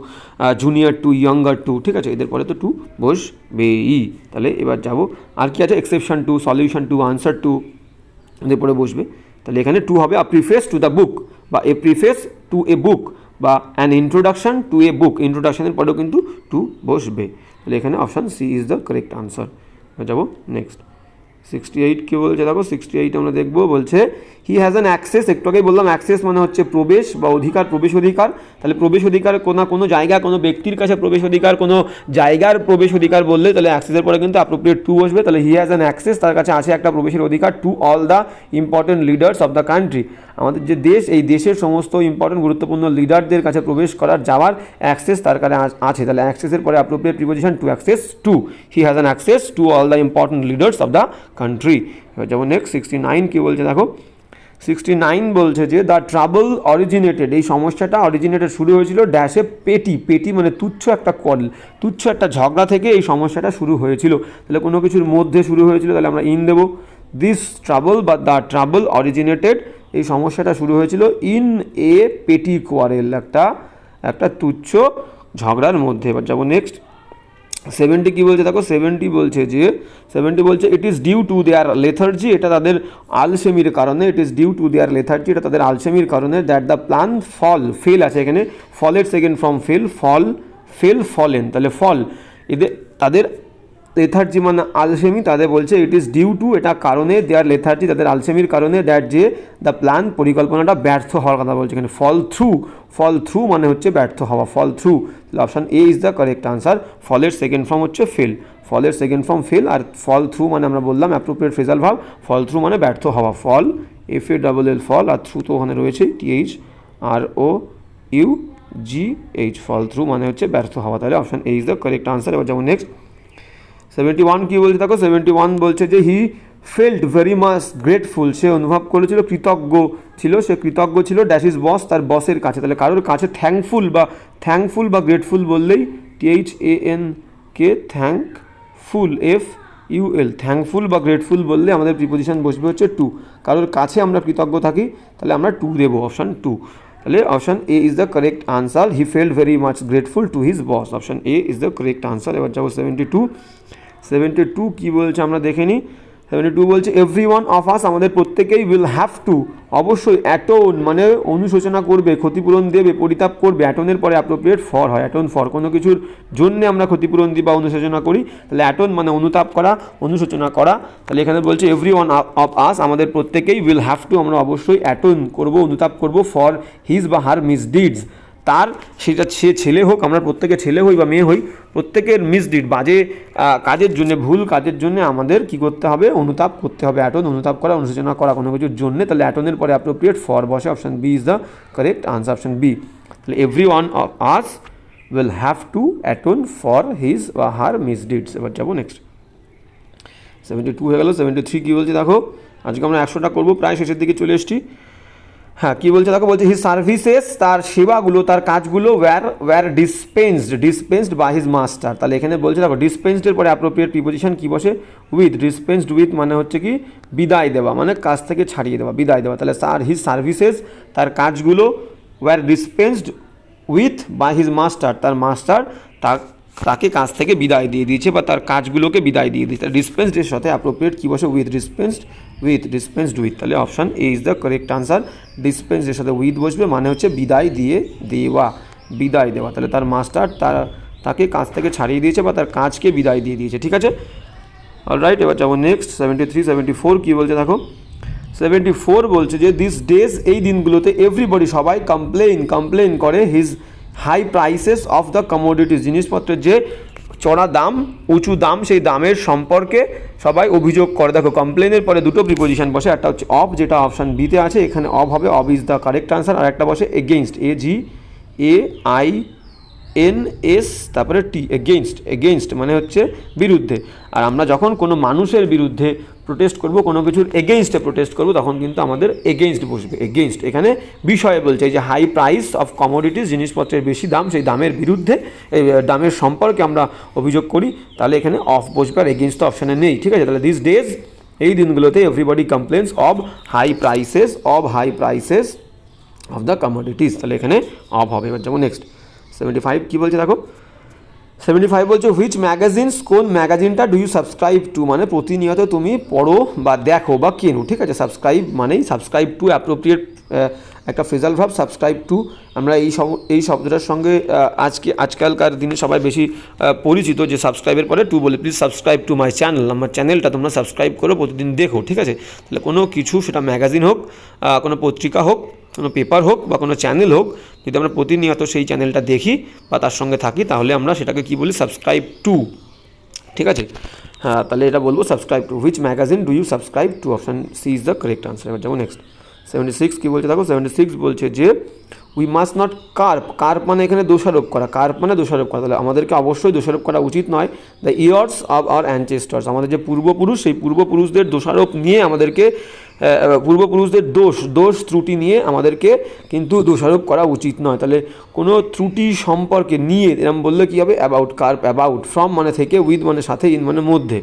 junior to, younger to, ঠিক আছে, এদের পরে তো টু বসবেই। তাহলে এবার যাবো আর কি আছে, exception to, solution to, answer to, এদের পরে বসবে। তাহলে এখানে টু হবে a preface to the book বা a preface to a book বা an introduction to a book, ইন্ট্রোডাকশনের পরেও কিন্তু টু বসবে। তাহলে এখানে option C is the correct answer. যাবো নেক্সট 68 কী বলছে দেখো, 68 আমরা দেখবো, বলছে হি হ্যাজ অ্যান অ্যাক্সেস, একটু আগেই বললাম অ্যাক্সেস মানে হচ্ছে প্রবেশ বা অধিকার, প্রবেশ অধিকার। তাহলে প্রবেশ অধিকার কোনো জায়গা, কোনো ব্যক্তির কাছে প্রবেশ অধিকার, কোনো জায়গার প্রবেশ অধিকার বললে তাহলে অ্যাক্সেসের পরে কিন্তু অ্যাপ্রোপ্রিয়েট টু বসবে। তাহলে হি হ্যাজ অ্যান অ্যাক্সেস, তার কাছে আছে একটা প্রবেশের অধিকার, to all the important leaders of the country, আমাদের যে দেশ, এই দেশের সমস্ত ইম্পর্টেন্ট গুরুত্বপূর্ণ লিডারদের কাছে প্রবেশ করার যাওয়ার অ্যাক্সেস তার কাছে আছে। তাহলে অ্যাক্সেসের পরে appropriate preposition to access to, he has an access to all the important leaders of the country. এবার যেমন নেক্সট 69 কী বলছে দেখো, 69 বলছে যে দ্য ট্রাবল অরিজিনেটেড, এই সমস্যাটা অরিজিনেটেড শুরু হয়েছিল ড্যাশে পেটি মানে তুচ্ছ একটা তুচ্ছ একটা ঝগড়া থেকে এই সমস্যাটা শুরু হয়েছিল। তাহলে কোনো কিছুর মধ্যে শুরু হয়েছিল, তাহলে আমরা ইন দেবো। দিস ট্রাবল বা দ্য ট্রাবল অরিজিনেটেড, এই সমস্যাটা শুরু হয়েছিল ইন এ পেটি কোয়ারেল, একটা তুচ্ছ ঝগড়ার মধ্যে। এবার যাবো নেক্সট 70 কী বলছে দেখো, 70 বলছে it is due to their lethargy, এটা তাদের আলসেমির কারণে, it is due to their lethargy, এটা তাদের আলসেমির কারণে, দ্যাট দ্য প্ল্যান ফেল আছে এখানে, ফলের সেকেন্ড ফর্ম ফলেন, তাহলে ফল, এদের তাদের লেথার্জি মানে আলসেমি, তাদের বলছে ইট ইজ ডিউ টু, এটা কারণে, দেয়ার লেথার্জি তাদের আলসেমির কারণে, দ্যাট যে দ্য প্ল্যান পরিকল্পনাটা ব্যর্থ হওয়ার কথা বলছে এখানে, ফল থ্রু মানে হচ্ছে ব্যর্থ হওয়া, ফল থ্রু। তাহলে option A is the correct answer, ফলের সেকেন্ড ফর্ম হচ্ছে ফেল, আর ফল থ্রু মানে আমরা বললাম অ্যাপ্রোপ্রিয়েট ফ্রেজাল ভার্ব, ফল থ্রু মানে ব্যর্থ হওয়া, ফল FALL ফল, আর থ্রু তো ওখানে রয়েছে THROUGH, ফল থ্রু মানে হচ্ছে ব্যর্থ হওয়া। তাহলে option A is the correct answer. এবার যেমন নেক্সট 71 কী বলছে দেখো, 71 বলছে যে he felt very much grateful, সে অনুভব করেছিল, কৃতজ্ঞ ছিল ড্যাশ ইজ বস, তার বসের কাছে। তাহলে কারোর কাছে থ্যাঙ্কফুল বা গ্রেটফুল বললেই THANK, থ্যাঙ্কফুল FUL, থ্যাঙ্কফুল বা গ্রেটফুল বললে আমাদের প্রিপোজিশন বসবে হচ্ছে টু, কারোর কাছে আমরা কৃতজ্ঞ থাকি তাহলে আমরা টু দেবো, অপশান টু। তাহলে option A is the correct answer, he felt very much grateful to his boss, option A is the correct answer. এবার যাবো 72 কী বলছে আমরা দেখে নিই। 72 বলছে এভরি ওয়ান অফ আস, আমাদের প্রত্যেকেই উইল হ্যাভ টু, অবশ্যই অ্যাটোন মানে অনুশোচনা করবে, ক্ষতিপূরণ দেবে, পরিতাপ করবে, অ্যাটোনের পরে অ্যাপ্রোপ্রিয়েট ফর হয়, অ্যাটোন ফর, কোনো কিছুর জন্য আমরা ক্ষতিপূরণ দিই বা অনুশোচনা করি, তাহলে অ্যাটোন মানে অনুতাপ করা, অনুশোচনা করা। তাহলে এখানে বলছে এভরি ওয়ান অফ আস, আমাদের প্রত্যেকেই উইল হ্যাভ টু, আমরা অবশ্যই অ্যাটোন করবো, অনুতাপ করবো, ফর হিজ বা হার মিসডিডস, তার, সেটা সে ছেলে হোক, আমরা প্রত্যেকে ছেলে হই বা মেয়ে হই, প্রত্যেকের মিসডিড বাজে কাজের জন্য, ভুল কাজের জন্য আমাদের কি করতে হবে, অনুতাপ করতে হবে, অ্যাটোন অনুতাপ করা, অনুশোচনা করা কোনো কিছুর জন্য। তাহলে অ্যাটোনের পরে অ্যাপ্রোপ্রিয়েট ফর বসে, option B is the correct answer, option B. তাহলে every one of us will have to atone for his বা হার মিসডিডস। এবার যাবো নেক্সট 72 হয়ে গেল। 73 কী বলছে দেখো, আজকে আমরা 100টা করবো, প্রায় শেষের দিকে চলে এসেছি। হ্যাঁ কী বলছে দেখো, বলছে হিজ সার্ভিসেস, তার সেবাগুলো তার কাজগুলো were dispensed by his master. তাহলে এখানে বলছে দেখো ডিসপেন্সডের পরে অ্যাপ্রোপ্রিয়েট প্রিপোজিশন কী বসে, উইথ। ডিসপেন্সড উইথ মানে হচ্ছে কি বিদায় দেওয়া, মানে কাজ থেকে ছাড়িয়ে দেওয়া, বিদায় দেওয়া। তাহলে হিজ সার্ভিসেস, তার কাজগুলো were dispensed with by his master, তার মাস্টার তাকে কাজ থেকে বিদায় দিয়ে দিয়েছে বা তার কাজগুলোকে বিদায় দিয়ে দিয়েছে। ডিসপেন্সডের সাথে অ্যাপ্রোপ্রিয়েট কী বসে, উইথ। Dispensed with. তাহলে option A is the correct answer. ডিসপেন্সডের সাথে উইথ বসবে, মানে হচ্ছে বিদায় দেওয়া। তাহলে তার মাস্টার তাকে কাজ থেকে ছাড়িয়ে দিয়েছে বা তার কাজকে বিদায় দিয়ে দিয়েছে। ঠিক আছে, অলরাইট। এবার যাবো নেক্সট 74 কী বলছে দেখো, 74 বলছে যে দিস ডেজ, এই দিনগুলোতে এভরিবডি, সবাই কমপ্লেন করে his high prices of the commodities, জিনিসপত্রের যে চড়া দাম, উঁচু দাম, সেই দামের সম্পর্কে সবাই অভিযোগ করে। দেখো কমপ্লেনের পরে দুটো প্রিপোজিশন বসে, একটা হচ্ছে অফ, যেটা অপশান বিতে আছে, এখানে অফ হবে, of is the correct answer. আর একটা বসে এগেইনস্ট, AGAINS তারপরে টি, এগেইনস্ট মানে হচ্ছে বিরুদ্ধে। আর আমরা যখন কোনো মানুষের বিরুদ্ধে প্রোটেস্ট করব, কোনো কিছুর এগেইনস্টে প্রোটেস্ট করব, তখন কিন্তু আমাদের এগেইনস্ট বসবে, এগেইনস্ট। এখানে বিষয়ে বলছে যে হাই প্রাইস অফ কমোডিটিস, জিনিসপত্রের বেশি দাম, সেই দামের বিরুদ্ধে, এই দামের সম্পর্কে আমরা অভিযোগ করি, তাহলে এখানে অফ বসবে, আর এগেইনস্ট তো অপশানে নেই। ঠিক আছে, তাহলে দিস ডেজ, এই দিনগুলোতে everybody complains of high prices of the commodities, তাহলে এখানে অফ হবে। এবার যেমন নেক্সট 75 কী বলছে দেখো, 75 বলছে হুইচ ম্যাগাজিনস, কোন ম্যাগাজিনটা ডু ইউ সাবস্ক্রাইব টু, মানে প্রতিনিয়ত তুমি পড়ো বা দেখো বা কেনো। ঠিক আছে, সাবস্ক্রাইব মানেই সাবস্ক্রাইব টু অ্যাপ্রোপ্রিয়েট একটা ফ্রেজাল ভার্ব, সাবস্ক্রাইব টু। আমরা এই শব্দটার সঙ্গে আজকালকার দিনে সবাই বেশি পরিচিত, যে সাবস্ক্রাইবের পরে টু বলে, please subscribe to my channel, আমার চ্যানেলটা তোমরা সাবস্ক্রাইব করো, প্রতিদিন দেখো। ঠিক আছে, তাহলে কোনো কিছু, সেটা ম্যাগাজিন হোক, কোনো পত্রিকা হোক, কোনো পেপার হোক বা কোনো চ্যানেল হোক, যদি আমরা প্রতিনিয়ত সেই চ্যানেলটা দেখি বা তার সঙ্গে থাকি, তাহলে আমরা সেটাকে কী বলি, সাবস্ক্রাইব টু। ঠিক আছে, হ্যাঁ, তাহলে এটা বলবো subscribe to. Which magazine do you subscribe to, option C is the correct answer. এবার যেমন নেক্সট 76 কী বলছে দেখো, 76 বলছে যে উই মাস্ট নট কার্প মানে এখানে দোষারোপ করা, তাহলে আমাদেরকে অবশ্যই দোষারোপ করা উচিত নয় দ্য ইয়ার্স অফ আওয়ার অ্যানচেস্টার্স, আমাদের যে পূর্বপুরুষ, সেই পূর্বপুরুষদের দোষারোপ নিয়ে আমাদেরকে, পূর্বপুরুষদের দোষ ত্রুটি নিয়ে আমাদেরকে কিন্তু দোষারোপ করা উচিত নয়। তাহলে কোনো ত্রুটি সম্পর্কে নিয়ে এরকম বললে কী হবে, অ্যাবাউট। ফ্রম মানে থেকে, উইথ মানে সাথে, ইন মানে মধ্যে।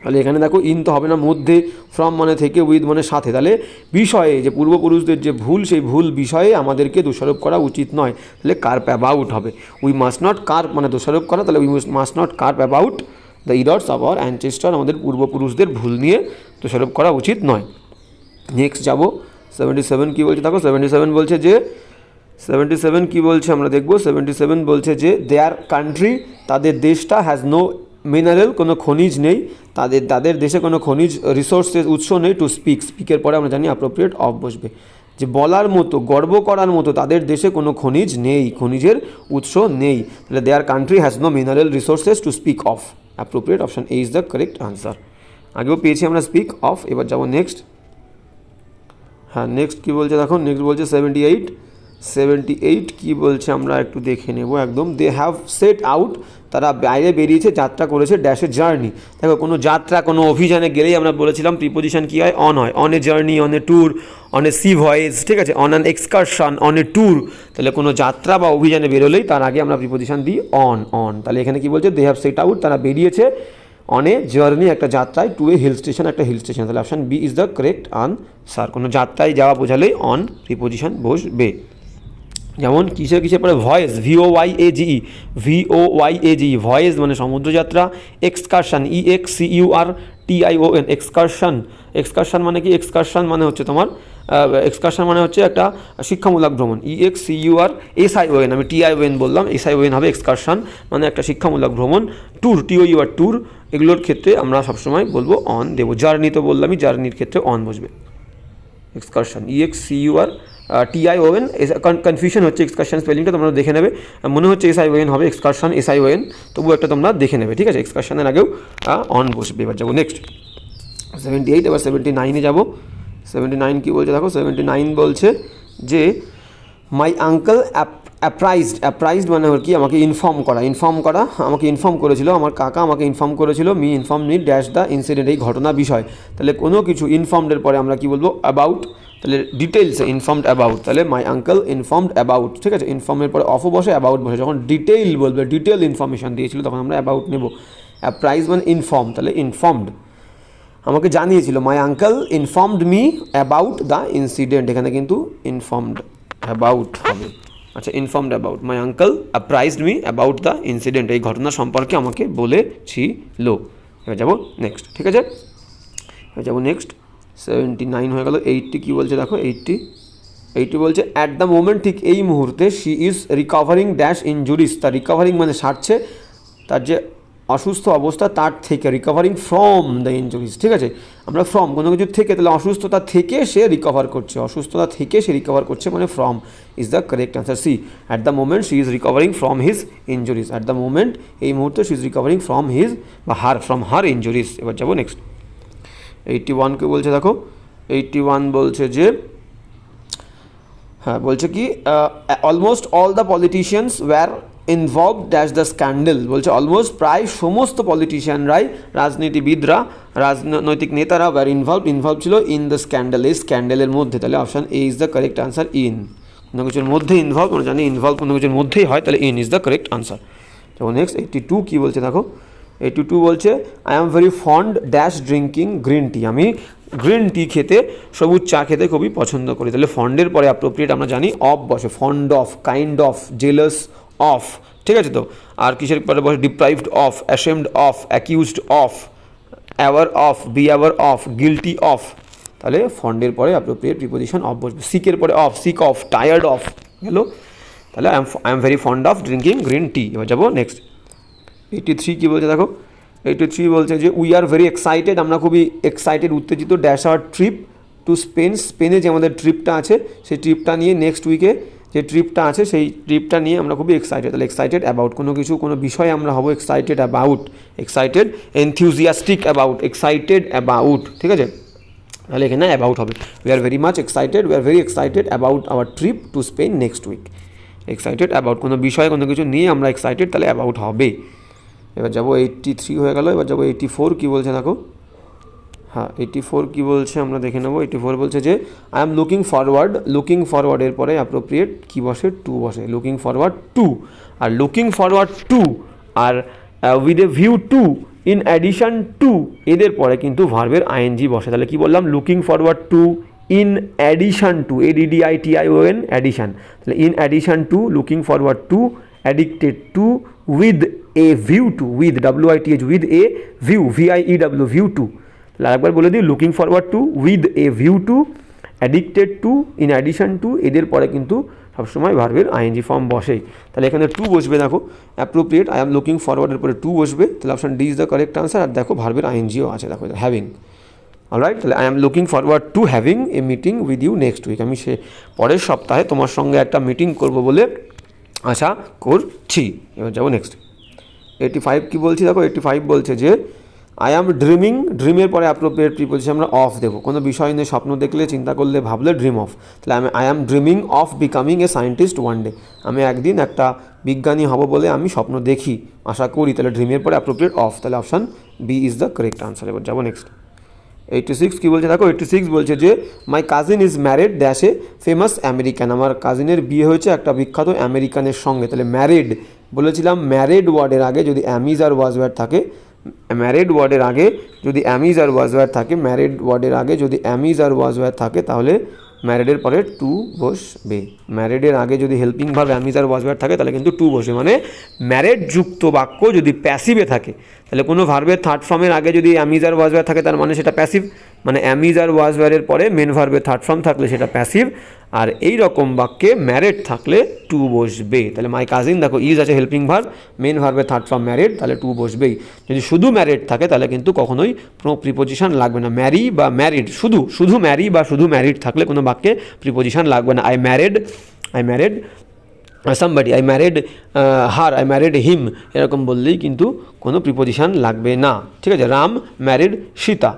তাহলে এখানে দেখো ইন তো হবে না, মধ্যে, ফ্রম মানে থেকে, উইথ মানে সাথে। তাহলে বিষয়ে, যে পূর্বপুরুষদের যে ভুল, সেই ভুল বিষয়ে আমাদেরকে দোষারোপ করা উচিত নয়, তাহলে অ্যাবাউট হবে। উই মাস্ট নট মানে দোষারোপ করা, তাহলে we must not about the errors of our অ্যানচেস্টার, আমাদের পূর্বপুরুষদের ভুল নিয়ে দোষারোপ করা উচিত নয়। নেক্সট যাবো 77 কী বলছে দেখো, 77 বলছে যে 77 কী বলছে আমরা দেখব। 77 বলছে যে দেয়ার কান্ট্রি, তাদের দেশটা, হ্যাজ নো মিনারেল, কোনো খনিজ নেই, তাদের দেশে কোনো খনিজ রিসোর্সেস, উৎস নেই। টু স্পিকের পরে আমরা জানি অ্যাপ্রোপ্রিয়েট অফ বসবে, যে বলার মতো, গর্ব করার মতো তাদের দেশে কোনো খনিজ নেই, খনিজের উৎস নেই। তাহলে their country has no mineral resources to speak of, appropriate option A is the correct answer. আগেও পেয়েছি আমরা স্পিক অফ। এবার যাবো নেক্সট। হ্যাঁ, নেক্সট কী বলছে দেখো, নেক্সট বলছে 78 কী বলছে আমরা একটু দেখে নেব একদম। দে হ্যাভ সেট আউট, তারা বাইরে বেরিয়েছে, যাত্রা করেছে, ড্যাশে জার্নি। দেখো কোনো যাত্রা, কোনো অভিযানে গেলেই আমরা বলেছিলাম প্রিপোজিশন কী হয়, অন হয়। On a journey, on a tour, on A C voice. ঠিক আছে, on an excursion, on a tour. তাহলে কোনো যাত্রা বা অভিযানে বেরোলেই তার আগে আমরা প্রিপোজিশন দিই অন। তাহলে এখানে কী বলছে, দে হ্যাভ সেট আউট, তারা বেরিয়েছে, অন এ জার্নি একটা যাত্রায়, টু এ হিল স্টেশন একটা হিল স্টেশন। তাহলে option B is the correct answer. কোনো যাত্রায় যাওয়া বোঝালেই অন প্রিপোজিশন বসবে। যেমন কিসের পরে ভয়েস, VOYAGE, ভয়েস মানে সমুদ্রযাত্রা। এক্সকারশন, EXCURTION, এক্সকারশন মানে কি, এক্সকারশন মানে হচ্ছে তোমার, এক্সকারশন মানে হচ্ছে একটা শিক্ষামূলক ভ্রমণ। EXCURSION, আমি TION বললাম, SION হবে এক্সকারশন, মানে একটা শিক্ষামূলক ভ্রমণ। ট্যুর, TOUR, ট্যুর, এগুলোর ক্ষেত্রে আমরা সবসময় বলবো অন দেবো। জার্নি তো বললামই, জার্নির ক্ষেত্রে অন বসবে। এক্সকারশন, EXCURTION, কনফিউশন হচ্ছে এক্সকারশন স্পেলিংটা, তোমরা দেখে নেবে, মনে হচ্ছে SION হবে, এক্সকারশন SION, তবু একটা তোমরা দেখে নেবে। ঠিক আছে, এক্সকারশনের আগেও অন বসবে। এবার যাবো নেক্সট 78। এবার 79-এ যাবো। 79 কী বলছে দেখো, 79 বলছে যে মাই আঙ্কেল অ্যাপ্রাইজড মানে কি, আমাকে ইনফর্ম করা, আমাকে ইনফর্ম করেছিল, আমার কাকা আমাকে ইনফর্ম করেছিল, inform me dash the incident, এই ঘটনা বিষয়। তাহলে কোনো কিছু ইনফর্মডের পরে আমরা কি বলবো, অ্যাবাউট। তাহলে ডিটেলস ইনফর্মড অ্যাবাউট, তাহলে মাই আঙ্কেল ইনফর্মড অ্যাবাউট, ঠিক আছে, ইনফর্মের পরে অফও বসে অ্যাবাউট বসে, যখন ডিটেইল বলবে ডিটেল ইনফরমেশন দিয়েছিল তখন আমরা অ্যাবাউট নেব। অ্যাপ্রাইজ মানে ইনফর্ম, তাহলে ইনফর্মড, আমাকে জানিয়েছিল, my uncle informed me about the incident, এখানে কিন্তু ইনফর্মড অ্যাবাউট হবে। আচ্ছা, informed about, my uncle apprised me about the incident, এই ঘটনা সম্পর্কে আমাকে বলেছিল। এবার যাবো নেক্সট, ঠিক আছে, এবার যাবো নেক্সট। 79 হয়ে গেল। 80 কী বলছে দেখো, 80 বলছে অ্যাট দ্য মোমেন্ট, ঠিক এই মুহূর্তে, শি ইজ রিকভারিং ড্যাশ ইনজুরিস, তার রিকভারিং মানে সারছে, তার যে অসুস্থ অবস্থা তার থেকে, রিকভারিং ফ্রম দ্য ইনজুরিস, ঠিক আছে, আমরা ফ্রম কোনো কিছু থেকে, তাহলে অসুস্থতা থেকে সে রিকভার করছে, অসুস্থতা থেকে সে রিকভার করছে মানে from is the correct answer. C, at the moment she is recovering from his injuries, at the moment এই মুহূর্তে she is recovering from his বা ফ্রম হার ইনজুরিস। এবার যাবো নেক্সট। 81কে বলছে দেখো, 81 বলছে যে, হ্যাঁ বলছে কি, almost all the politicians were involved dash the scandal, বলছে অলমোস্ট প্রায় সমস্ত পলিটিশিয়ানরাই, রাজনীতিবিদরা, রাজনৈতিক নেতারা ওয়্যার ইনভলভ ছিল ইন দ্য স্ক্যান্ডেল, এই স্ক্যান্ডেলের মধ্যে, তাহলে option A is the correct answer. In কোনো কিছুর মধ্যে ইনভলভ, আমরা জানি ইনভলভ কোনো কিছুর মধ্যেই হয়, তাহলে in is the correct answer. তো নেক্সট 82 কী বলছে দেখো, 82 বলছে I am very fond dash drinking green টি, আমি গ্রিন টি খেতে, সবুজ চা খেতে খুবই পছন্দ করি, তাহলে ফন্ডের পরে অ্যাপ্রোপ্রিয়েট আমরা জানি অফ বসে, fond of, kind of, jealous of, ঠিক আছে তো, আর কিসের পরে বসে deprived of, ashamed of, accused of, aware of, be aware of, guilty of, তাহলে ফন্ডের পরে অ্যাপ্রোপ্রিয়েট প্রিপোজিশন অফ বসবে। সিকের পরে of, sick of, tired of গেল, তাহলে I am very fond of drinking green tea. এবার যাবো নেক্সট। 83 কী বলছে দেখো, 83 বলছে যে উই আর ভেরি এক্সাইটেড, আমরা খুবই এক্সাইটেড, উত্তেজিত, dash our trip to Spain, স্পেনে যে আমাদের ট্রিপটা আছে সেই ট্রিপটা নিয়ে, নেক্সট উইকে যে ট্রিপটা আছে সেই ট্রিপটা নিয়ে আমরা খুবই এক্সাইটেড, তাহলে এক্সাইটেড অ্যাবাউট কোনো কিছু, কোনো বিষয়ে আমরা হবো excited about, excited, enthusiastic about, excited about, ঠিক আছে, তাহলে এখানে অ্যাবাউট হবে। We are very much excited, we are very excited about our trip to Spain next week, excited about কোনো বিষয়ে কোনো কিছু নিয়ে আমরা এক্সাইটেড, তাহলে অ্যাবাউট হবে। এবার যাবো 83 হয়ে গেল। এবার যাবো 84 কী বলছে দেখো, হ্যাঁ 84 কী বলছে আমরা দেখে নেবো। 84 বলছে যে I am looking forward, looking ফরওয়ার্ডের পরে অ্যাপ্রোপ্রিয়েট কী বসে, টু বসে, লুকিং ফরওয়ার্ড টু, আর লুকিং ফরওয়ার্ড টু আর with a view to, in addition to, এদের পরে কিন্তু ভার্বের আইএনজি বসে, তাহলে কী বললাম, looking forward to, in addition to, ADDITION addition, তাহলে in addition to, looking forward to, addicted to, with a view to, with WITH, with a view, VIEW, view to, তাহলে আরেকবার বলে দিই, looking forward two, with a view two, addicted two, in addition to, এদের পরে কিন্তু সবসময় ভার্বের ING form বসেই, তাহলে এখানে টু বসবে দেখো, অ্যাপ্রোপ্রিয়েট, আই এম লুকিং ফরওয়ার্ডের পরে টু বসবে, তাহলে option D is the correct answer. আর দেখো ভার্বের আইএনজিও আছে দেখো, হ্যাভিং, অলরাইট, তাহলে I am looking forward to having a meeting with you next week, আমি সে পরের সপ্তাহে তোমার সঙ্গে একটা মিটিং করব বলে আশা করছি। এবার যাবো নেক্সট। 85 কী বলছি দেখো, 85 বলছে যে আই অ্যাম ড্রিমিং, ড্রিমের পরে অ্যাপ্রোপ্রিয়েট প্রিপোজিশন আমরা অফ দেবো, কোনো বিষয় নিয়ে স্বপ্ন দেখলে, চিন্তা করলে, ভাবলে ড্রিম অফ, তাহলে I am dreaming of becoming A scientist one day, আমি একদিন একটা বিজ্ঞানী হব বলে আমি স্বপ্ন দেখি, আশা করি, তাহলে ড্রিমের পরে অ্যাপ্রোপ্রিয়েট অফ, তাহলে option B is the correct answer. এবার যাবো নেক্সট। 86 কী বলছে দেখো, 86 বলছে যে মাই কাজিন ইজ ম্যারিড ড্যাশে ফেমাস আমেরিকান, আমার কাজিনের বিয়ে হয়েছে একটা বিখ্যাত আমেরিকানের সঙ্গে, তাহলে ম্যারিড বলেছিলাম, ম্যারিড ওয়ার্ডের আগে যদি অ্যামিজ আর ওয়াজ ওয়ার্ড থাকে, ম্যারিড ওয়ার্ডের আগে যদি অ্যামিজ আর ওয়াজ ওয়ার্ড থাকে, ম্যারিড ওয়ার্ডের আগে যদি অ্যামিজ আর ওয়াজ ওয়ার্ড থাকে, তাহলে ম্যারিডের পরে টু বসবে, ম্যারিডের আগে যদি helping verb am is are was were থাকে তাহলে কিন্তু টু বসবে, মানে ম্যারিড যুক্ত বাক্য যদি প্যাসিভে থাকে, তাহলে কোনো ভার্বের থার্ড ফর্মের আগে যদি অ্যামিজ আর ওয়াজ ওয়ার্ড থাকে তার মানে সেটা প্যাসিভ, মানে অ্যামিজ আর ওয়াজ ওয়ার্ডের পরে মেন ভার্বের থার্ড ফর্ম থাকলে সেটা প্যাসিভ, আর এই রকম বাক্যে ম্যারিড থাকলে টু বসবে, তাহলে মাই কাজিন দেখো ইজ আছে হেল্পিং ভার্ব, মেন ভার্বের থার্ড ফর্ম ম্যারিড, তাহলে টু বসবেই। যদি শুধু ম্যারিড থাকে তাহলে কিন্তু কখনোই কোনো প্রিপোজিশন লাগবে না, ম্যারি বা ম্যারিড, শুধু ম্যারি বা শুধু ম্যারিড থাকলে কোনো বাক্যে প্রিপোজিশন লাগবে না। I married somebody, I married her, I married him, এরকম বললেই কিন্তু কোনো প্রিপোজিশন লাগবে না, ঠিক আছে। Ram married Sita,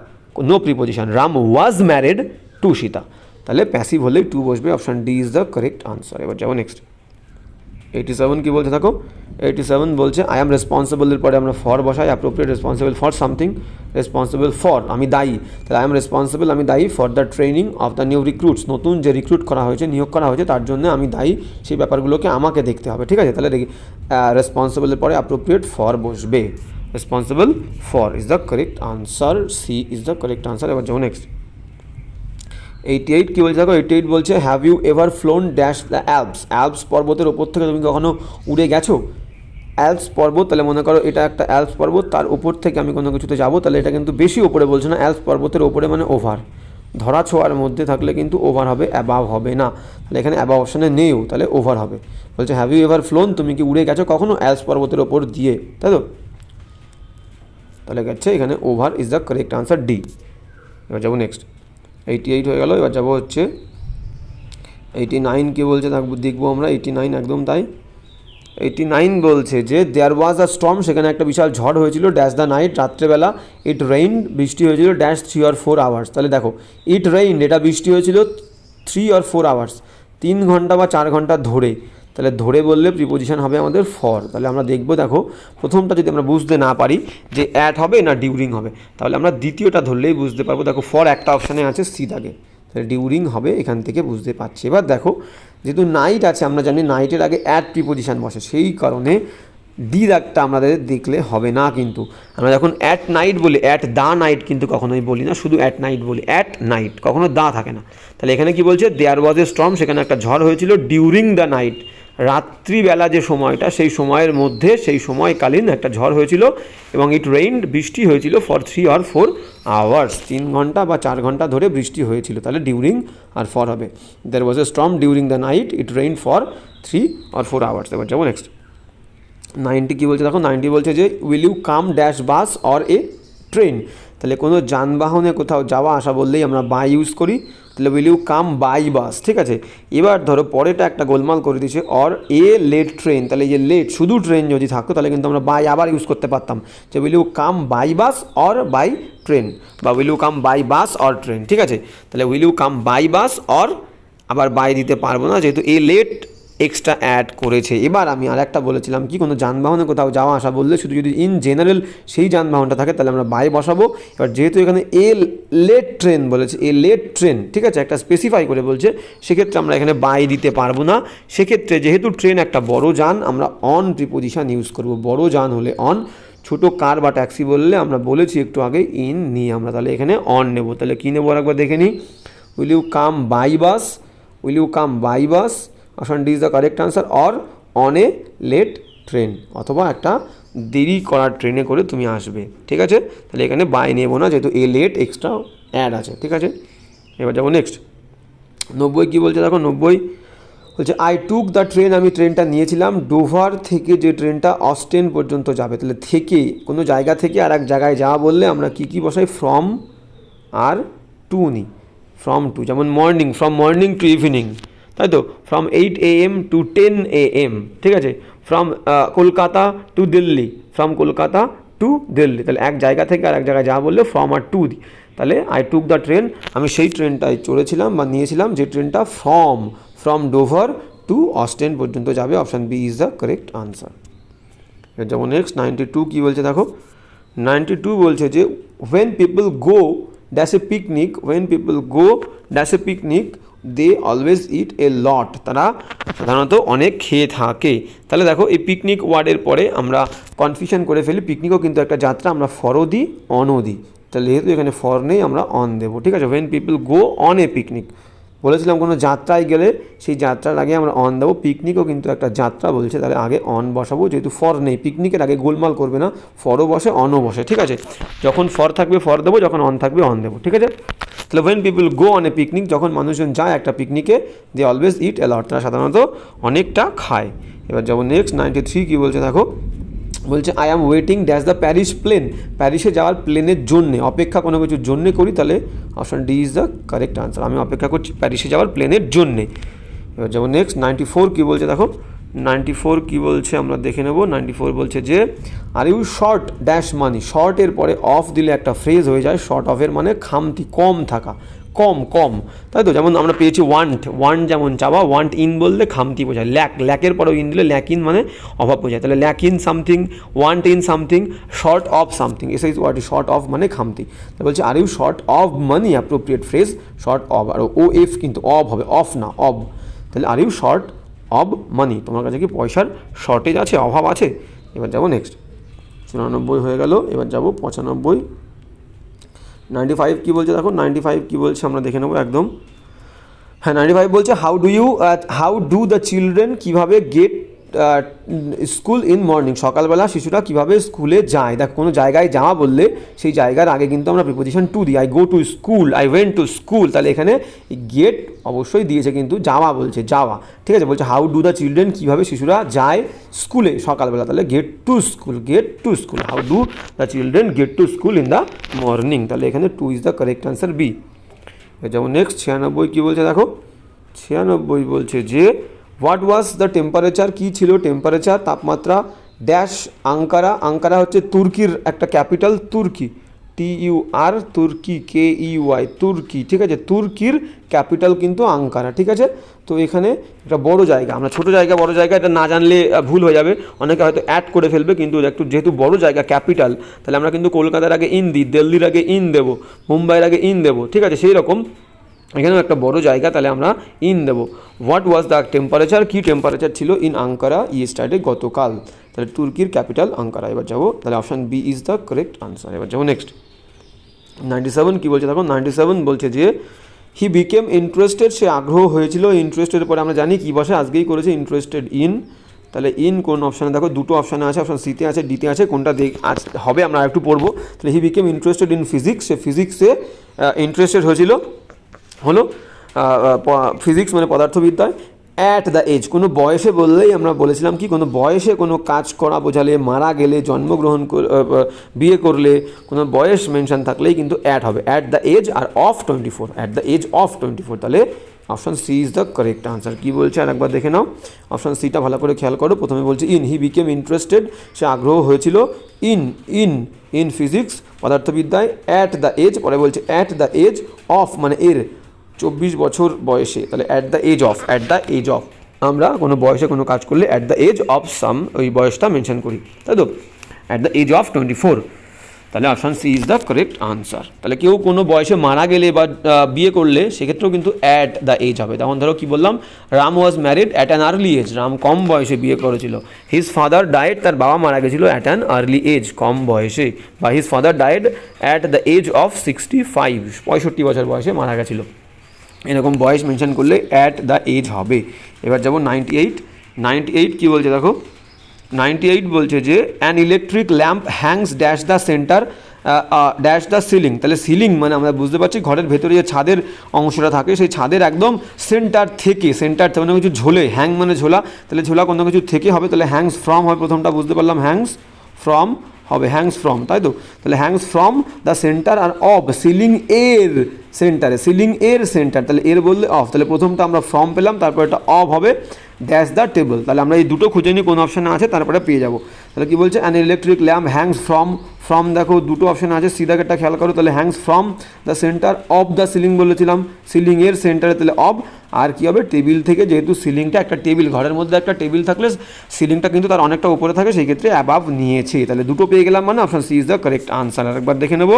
no preposition, Ram was married to Sita, তাহলে প্যাসিভ হলেই টু বসবে, option D is the correct answer. এবার যাবো নেক্সট। 87 কি বলছে দেখো, 87 বলছে আই অ্যাম রেসপন্সিবলের পরে আমরা ফর বসাই, appropriate responsible for something, responsible for আমি দায়ী, তাহলে আই এম রেসপন্সিবল আমি দায়ী for the training of the new recruits, নতুন যে রিক্রুট করা হয়েছে, নিয়োগ করা হয়েছে তার জন্য আমি দায়ী, সেই ব্যাপারগুলোকে আমাকে দেখতে হবে, ঠিক আছে। তাহলে রেসপন্সিবলের পরে অ্যাপ্রোপ্রিয়েট ফর বসবে, responsible for is the correct answer, C is the correct answer. এবার যাবো নেক্সট 88 কী বলছে দেখো, 88 বলছে have you ever flown dash the Alps, Alps পর্বতের ওপর থেকে তুমি কখনো উড়ে গেছো? অ্যালপস পর্বত, তাহলে মনে করো এটা একটা অ্যালপস পর্বত, তার উপর থেকে আমি কোনো কিছুতে যাবো, তাহলে এটা কিন্তু বেশি ওপরে বলছে না, অ্যালপস পর্বতের ওপরে মানে ওভার, ধরা ছোঁয়ার মধ্যে থাকলে কিন্তু ওভার হবে, অ্যাবাভ হবে না, তাহলে এখানে অ্যাবাভ অপশানে নেও, তাহলে ওভার হবে। বলছে হ্যাভ ইউ এভার ফ্লোন, তুমি কি উড়ে গেছো কখনো অ্যালপস পর্বতের ওপর দিয়ে, তাই তো, তাহলে গেছে এখানে over is the correct answer, D. এবার যাবো নেক্সট 88 হয়ে গেল, এবার যাবো হচ্ছে 89 কি বলছে দেখবো আমরা, 89 একদম তাই। 89 বলছে যে দেয়ার ওয়াজ আ স্টর্ম, সেখানে একটা বিশাল ঝড় হয়েছিল, ড্যাশ দ্য নাইট, রাত্রেবেলা, ইট রেইন, বৃষ্টি হয়েছিল, ড্যাশ 3 or 4 আওয়ার্স, তাহলে দেখো ইট রেইন, এটা বৃষ্টি হয়েছিল 3 or 4 আওয়ার্স, 3 ঘন্টা বা 4 ঘন্টা ধরে, তাহলে ধরে বললে প্রিপোজিশন হবে আমাদের ফর। তাহলে আমরা দেখবো, দেখো প্রথমটা যদি আমরা বুঝতে না পারি যে অ্যাট হবে না ডিউরিং হবে, তাহলে আমরা দ্বিতীয়টা ধরলেই বুঝতে পারবো। দেখো ফর একটা অপশানে আছে সি থাকে, তাহলে ডিউরিং হবে, এখান থেকে বুঝতে পারছি। এবার দেখো যেহেতু নাইট আছে, আমরা জানি নাইটের আগে অ্যাট প্রিপোজিশন বসে, সেই কারণে ডি দাগটা আমাদের দেখলে হবে না, কিন্তু আমরা যখন অ্যাট নাইট বলি, অ্যাট দ্য নাইট কিন্তু কখনোই বলি না, শুধু অ্যাট নাইট বলি, অ্যাট নাইট, কখনো দা থাকে না। তাহলে এখানে কি বলছে, দেয়ার ওয়াজ এ স্টর্ম, সেখানে একটা ঝড় হয়েছিল, ডিউরিং দ্য নাইট, রাত্রিবেলা যে সময়টা, সেই সময়ের মধ্যে, সেই সময়কালীন একটা ঝড় হয়েছিল, এবং ইট রেইনড, বৃষ্টি হয়েছিল, ফর 3 or 4 আওয়ার্স, 3 ঘন্টা বা 4 ঘন্টা ধরে বৃষ্টি হয়েছিল, তাহলে ডিউরিং আর ফর হবে। There was a storm during the night, it rain for 3 or 4 hours. এবার যাবো নেক্সট 90 কী বলছে দেখো, 90 বলছে যে will you come dash bus or a train, তাহলে কোনো যানবাহনে কোথাও যাওয়া আসা বললেই আমরা বাই ইউজ করি, তাহলে will you come by bus, ঠিক আছে। এবার ধরো পরেটা একটা গোলমাল করে দিয়েছে, অর এ লেট ট্রেন, তাহলে এই যে লেট শুধু ট্রেন যদি থাকতো তাহলে কিন্তু আমরা বাই আবার ইউজ করতে পারতাম, যে will you come by bus or by train, বা will you come by bus or train, ঠিক আছে। তাহলে will you come by bus or, আবার বাই দিতে পারবো না যেহেতু এ লেট এক্সট্রা অ্যাড করেছে। এবার আমি আর একটা বলেছিলাম কি, কোনো যানবাহনে কোথাও যাওয়া আসা বললে শুধু যদি ইন জেনারেল সেই যানবাহনটা থাকে তাহলে আমরা বাই বসাবো। এবার যেহেতু এখানে এ লেট ট্রেন বলেছে, এ লেট ট্রেন, ঠিক আছে, একটা স্পেসিফাই করে বলছে, সেক্ষেত্রে আমরা এখানে বাই দিতে পারবো না। সেক্ষেত্রে যেহেতু ট্রেন একটা বড় যান, আমরা অন প্রিপোজিশন ইউজ করব, বড় যান হলে অন, ছোটো কার বা ট্যাক্সি বললে আমরা বলেছি একটু আগে ইন নিয়ে আমরা, তাহলে এখানে অন নেব। তাহলে কী নেবো একবার দেখে নিই, will you come by bus, will you come by bus, option D is the correct answer, or on a late train, অথবা একটা দেরি করার ট্রেনে করে তুমি আসবে, ঠিক আছে। তাহলে এখানে বাই নেবো না যেহেতু এ লেট এক্সট্রা অ্যাড আছে, ঠিক আছে। এবার যাবো নেক্সট 90 কী বলছে দেখো, 90 বলছে আই টুক দ্য ট্রেন, আমি ট্রেনটা নিয়েছিলাম ডোভার থেকে, যে ট্রেনটা অস্টেন পর্যন্ত যাবে, তাহলে থেকে কোনো জায়গা থেকে আর এক জায়গায় যাওয়া বললে আমরা কী কী বসাই, ফ্রম আর টু নিই, ফ্রম টু, যেমন morning, from morning to evening, তাই তো, ফ্রম 8 AM to 10 AM, ঠিক আছে। From Kolkata to Delhi, from Kolkata to Delhi, তাহলে এক জায়গা থেকে আর এক জায়গায় যা বললে ফ্রম আর টু দিই। তাহলে আই টুক দ্য ট্রেন, আমি সেই ট্রেনটায় চড়েছিলাম বা নিয়েছিলাম যে ট্রেনটা ফ্রম ডোভার টু অস্টেন পর্যন্ত যাবে, option B is the correct answer. যেমন নেক্সট 92 কী বলছে দেখো, 92 বলছে যে when people go dash a picnic, when people go dash a picnic they always eat a lot, তারা সাধারণত অনেক খেয়ে থাকে। তাহলে দেখো এই পিকনিক ওয়ার্ডের পরে আমরা কনফিউশন করে ফেলি, পিকনিকও কিন্তু একটা যাত্রা, আমরা ফরও দিই অনও দিই, তাহলে যেহেতু এখানে ফর নেই আমরা অন দেবো, ঠিক আছে। when people go on a picnic, বলেছিলাম কোনো যাত্রায় গেলে সেই যাত্রার আগে আমরা অন দেবো, পিকনিকও কিন্তু একটা যাত্রা বলছে, তাহলে আগে অন বসাবো, যেহেতু ফর নেই, পিকনিকের আগে গোলমাল করবে না, ফরও বসে অনও বসে, ঠিক আছে। যখন ফর থাকবে ফর দেবো, যখন অন থাকবে অন দেবো, ঠিক আছে। তাহলে when people go on a picnic, যখন মানুষজন যায় একটা পিকনিকে, they always eat a lot, তারা সাধারণত অনেকটা খায়। এবার যেমন নেক্সট 93 কী বলছে দেখো, বলছে I am waiting dash the Paris plane, প্যারিসে যাওয়ার প্লেনের জন্যে, অপেক্ষা কোনো কিছুর জন্যে করি, তাহলে option D is the correct answer, আমি অপেক্ষা করছি প্যারিসে যাওয়ার প্লেনের জন্যে। এবার যেমন নেক্সট 94 কী বলছে দেখো, 94 কী বলছে আমরা দেখে নেব। 94 বলছে যে are you short dash money, শর্টের পরে অফ দিলে একটা ফ্রেজ হয়ে যায়, শর্ট অফের মানে খামতি, কম থাকা, কম কম, তাই তো? যেমন আমরা পেয়েছি ওয়ান্ট যেমন চাওয়া, ওয়ান্ট ইন বললে খামতি বোঝায়, ল্যাকের পরেও ইন দিলে ল্যাক ইন মানে অভাব বোঝায়, তাহলে lack in something, want in something, short of something, as is what is short of মানে খামতি। তো বলছে are you short of money, appropriate phrase short of, আর ও এফ কিন্তু অফ হবে, অফ না অব, তাহলে are you short of money, তোমার কাছে কি পয়সার শর্টেজ আছে, অভাব আছে? এবার যাবো নেক্সট, 94 হয়ে গেল, এবার যাবো 95। 95 কী বলছে দেখো, 95 কী বলছে আমরা দেখে নেবো একদম। হ্যাঁ, 95 বলছে হাউ ডু দ্য চিলড্রেন, কীভাবে গেট স্কুল ইন মর্নিং, সকালবেলা শিশুরা কীভাবে স্কুলে যায়। দেখ কোনো জায়গায় যাওয়া বললে সেই জায়গার আগে কিন্তু আমরা প্রিপোজিশন টু দিই, I go to school, I went to school, তাহলে এখানে গেট অবশ্যই দিয়েছে কিন্তু যাওয়া বলছে, যাওয়া, ঠিক আছে? বলছে হাউ ডু দ্য চিলড্রেন, কীভাবে শিশুরা যায় স্কুলে সকালবেলা, তাহলে get to school, how do the children get to school in the morning, তাহলে এখানে to is the correct answer B. যেমন নেক্সট 96 কী বলছে দেখো, 96 বলছে যে হোয়াট ওয়াজ দ্য টেম্পারেচার, কী ছিল টেম্পারেচার, তাপমাত্রা ড্যাশ আঙ্কারা হচ্ছে তুর্কির একটা ক্যাপিটাল, তুর্কি, TUR, তুর্কি, KEY, তুর্কি, ঠিক আছে? তুর্কির ক্যাপিটাল কিন্তু আঙ্কারা, ঠিক আছে? তো এখানে একটা বড় জায়গা, আমরা ছোটো জায়গা বড় জায়গা এটা না জানলে ভুল হয়ে যাবে, অনেকে হয়তো অ্যাড করে ফেলবে, কিন্তু একটু যেহেতু বড় জায়গা ক্যাপিটাল, তাহলে আমরা কিন্তু কলকাতার আগে ইন দিই, দিল্লির আগে ইন দেবো, মুম্বাইয়ের আগে ইন দেবো, ঠিক আছে? সেই রকম এখানেও একটা বড় জায়গা, তাহলে আমরা ইন দেবো। হোয়াট ওয়াজ দ্য টেম্পারেচার, কী টেম্পারেচার ছিল ইন আঙ্কারা ইয়েস্টারডে, গতকাল, তাহলে তুর্কির ক্যাপিটাল আঙ্কারা। এবার যাবো, তাহলে option B is the correct answer. এবার যাবো নেক্সট 97 কী বলছে দেখো, 97 বলছে যে হি বিকেম ইন্টারেস্টেড, সে আগ্রহ হয়েছিল, ইন্টারেস্টেড পরে আমরা জানি কী বসে, আজকেই করেছে ইন্টারেস্টেড ইন, তাহলে ইন কোন অপশানে দেখো, দুটো অপশানে আছে, অপশান সিতে আছে, ডিতে আছে, কোনটা হবে আমরা একটু পড়বো। তাহলে he became interested in physics, সে ফিজিক্সে ইন্টারেস্টেড হলো ফিজিক্স মানে পদার্থবিদ্যায়। অ্যাট দ্য এজ, কোনো বয়সে বললেই আমরা বলেছিলাম কি, কোনো বয়সে কোনো কাজ করা বোঝালে, মারা গেলে, জন্মগ্রহণ বিয়ে করলে, কোনো বয়স মেনশন থাকলেই কিন্তু অ্যাট হবে, অ্যাট দ্য এজ আর of 24, at the age of 24, তাহলে option C is the correct answer. কী বলছে আর একবার দেখে নাও, অপশান সিটা ভালো করে খেয়াল করো। প্রথমে বলছে ইন, হি বিকেম ইন্টারেস্টেড, সে আগ্রহ হয়েছিল, ইন ফিজিক্স পদার্থবিদ্যায়, অ্যাট দ্য এজ, পরে বলছে অ্যাট দ্য এজ অফ মানে এর 24 বছর বয়সে, তাহলে অ্যাট দ্য এজ অফ আমরা কোনো বয়সে কোনো কাজ করলে at the age of some ওই বয়সটা মেনশন করি, তাই তো? অ্যাট দ্য এজ অফ 24, তাহলে option C is the correct answer. তাহলে কেউ কোনো বয়সে মারা গেলে বা বিয়ে করলে সেক্ষেত্রেও কিন্তু অ্যাট দ্য এজ হবে। যেমন ধরো কী বললাম, Ram was married at an early age, Ram কম বয়সে বিয়ে করেছিল। হিজ ফাদার ডায়েড, তার বাবা মারা গেছিলো অ্যাট অ্যান আর্লি এজ, কম বয়সে, বা his father died at the age of 65, 65 বছর বয়সে মারা গেছিলো। এরকম বয়স মেনশন করলে অ্যাট দ্য এজ হবে। এবার যাবো 98 কী বলছে দেখো, 98 বলছে যে an electric lamp Hanks dash the centre dash the ceiling, তাহলে সিলিং মানে আমরা বুঝতে পারছি ঘরের ভেতরে যে ছাদের অংশটা থাকে, সেই ছাদের একদম সেন্টার মানে কিছু ঝোলে, হ্যাং মানে ঝোলা, তাহলে ঝোলা কোনো কিছু থেকে হবে, তাহলে হ্যাংস ফ্রম হবে, প্রথমটা বুঝতে পারলাম, হ্যাংস ফ্রম হবে, হ্যাংস ফ্রম, তাই তো? তাহলে হ্যাংস ফ্রম দ্য সেন্টার আর অফ সিলিং এর সেন্টার, তাহলে এর বললে অফ, তাহলে প্রথমটা আমরা ফ্রম পেলাম, তারপর এটা অফ হবে, ড্যাশ দ্য টেবল, তাহলে আমরা এই দুটো খুঁজে নিই কোন অপশানে আছে, তারপরে পেয়ে যাবো। তাহলে কী বলছে, an electric lamp Hanks from দেখো দুটো অপশান আছে, সিদাকেরটা খেয়াল করো, তাহলে hangs from the centre of the ceiling বলেছিলাম, সিলিংয়ের সেন্টারে, তাহলে অফ, আর কী হবে, টেবিল থেকে, যেহেতু সিলিংটা একটা টেবিল, ঘরের মধ্যে একটা টেবিল থাকলে সিলিংটা কিন্তু তার অনেকটা উপরে থাকে, সেই ক্ষেত্রে অ্যাবাভ নিয়েছে, তাহলে দুটো পেয়ে গেলাম, মানে option C is the correct answer. একবার দেখে নেবো,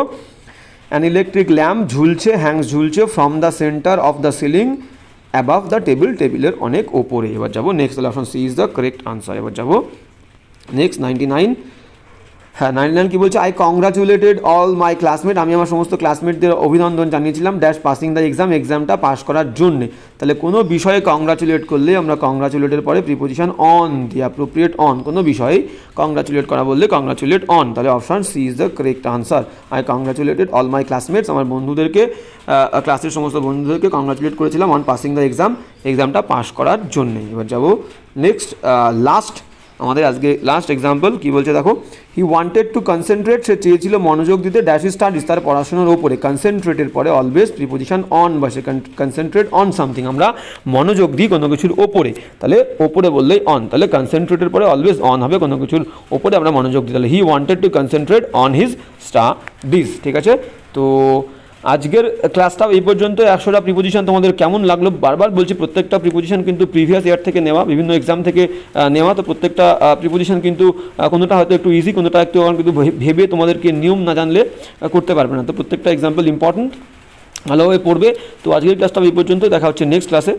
অ্যান ইলেকট্রিক ল্যাম্প ঝুলছে, হ্যাংস ঝুলছে, from the centre of the ceiling above the টেবিলের অনেক ওপরে। এবার যাবো নেক্সট, তাহলে option C is the correct answer. এবার যাবো নেক্সট 99, হ্যাঁ 99 কী বলছে, I congratulated all my classmate, আমি আমার সমস্ত ক্লাসমেটদের অভিনন্দন জানিয়েছিলাম ড্যাশ পাসিং দ্য এক্সামটা পাস করার জন্যে। তাহলে কোনো বিষয়ে কংগ্রাচুলেট করলে আমরা কংগ্রাচুলেটের পরে প্রিপোজিশন অন দিই, অ্যাপ্রোপ্রিয়েট অন, কোনো বিষয়ে কংগ্রাচুলেট করা বললে কংগ্রাচুলেট অন, তাহলে option C is the correct answer. I congratulated all my classmates, আমার বন্ধুদেরকে, ক্লাসের সমস্ত বন্ধুদেরকে কংগ্রাচুলেট করেছিলাম অন পাসিং দ্য এক্সামটা পাস করার জন্যে। এবার যাবো নেক্সট, লাস্ট আমাদের আজকে লাস্ট এক্সাম্পল। কী বলছে দেখো, হি ওয়ান্টেড টু কনসেন্ট্রেট, সে চেয়েছিল মনোযোগ দিতে, ড্যাশ স্টাডিজ, তার পড়াশোনার ওপরে, কনসেন্ট্রেটের পরে অলওয়েজ প্রিপোজিশন অন বসে, কনসেন্ট্রেট অন সামথিং, আমরা মনোযোগ দিই কোনো কিছুর ওপরে, তাহলে ওপরে বললেই অন, তাহলে কনসেন্ট্রেটের পরে অলওয়েজ অন হবে, কোনো কিছুর ওপরে আমরা মনোযোগ দিই, তাহলে he wanted to concentrate on his studies, ঠিক আছে? তো আজকের ক্লাসটা এই পর্যন্ত। 100টা প্রিপোজিশন তোমাদের কেমন লাগলো? বারবার বলছি, প্রত্যেকটা প্রিপোজিশন কিন্তু প্রিভিয়াস ইয়ার থেকে নেওয়া, বিভিন্ন এক্সাম থেকে নেওয়া। তো প্রত্যেকটা প্রিপোজিশন কিন্তু কোনোটা হয়তো একটু ইজি, কোনোটা একটু কিন্তু ভেবে তোমাদেরকে নিয়ম না জানলে করতে পারবে না। তো প্রত্যেকটা এক্সাম্পল ইম্পর্টেন্ট, ভালোভাবে পড়বে। তো আজকের ক্লাসটা এই পর্যন্ত, দেখা হচ্ছে নেক্সট ক্লাসে।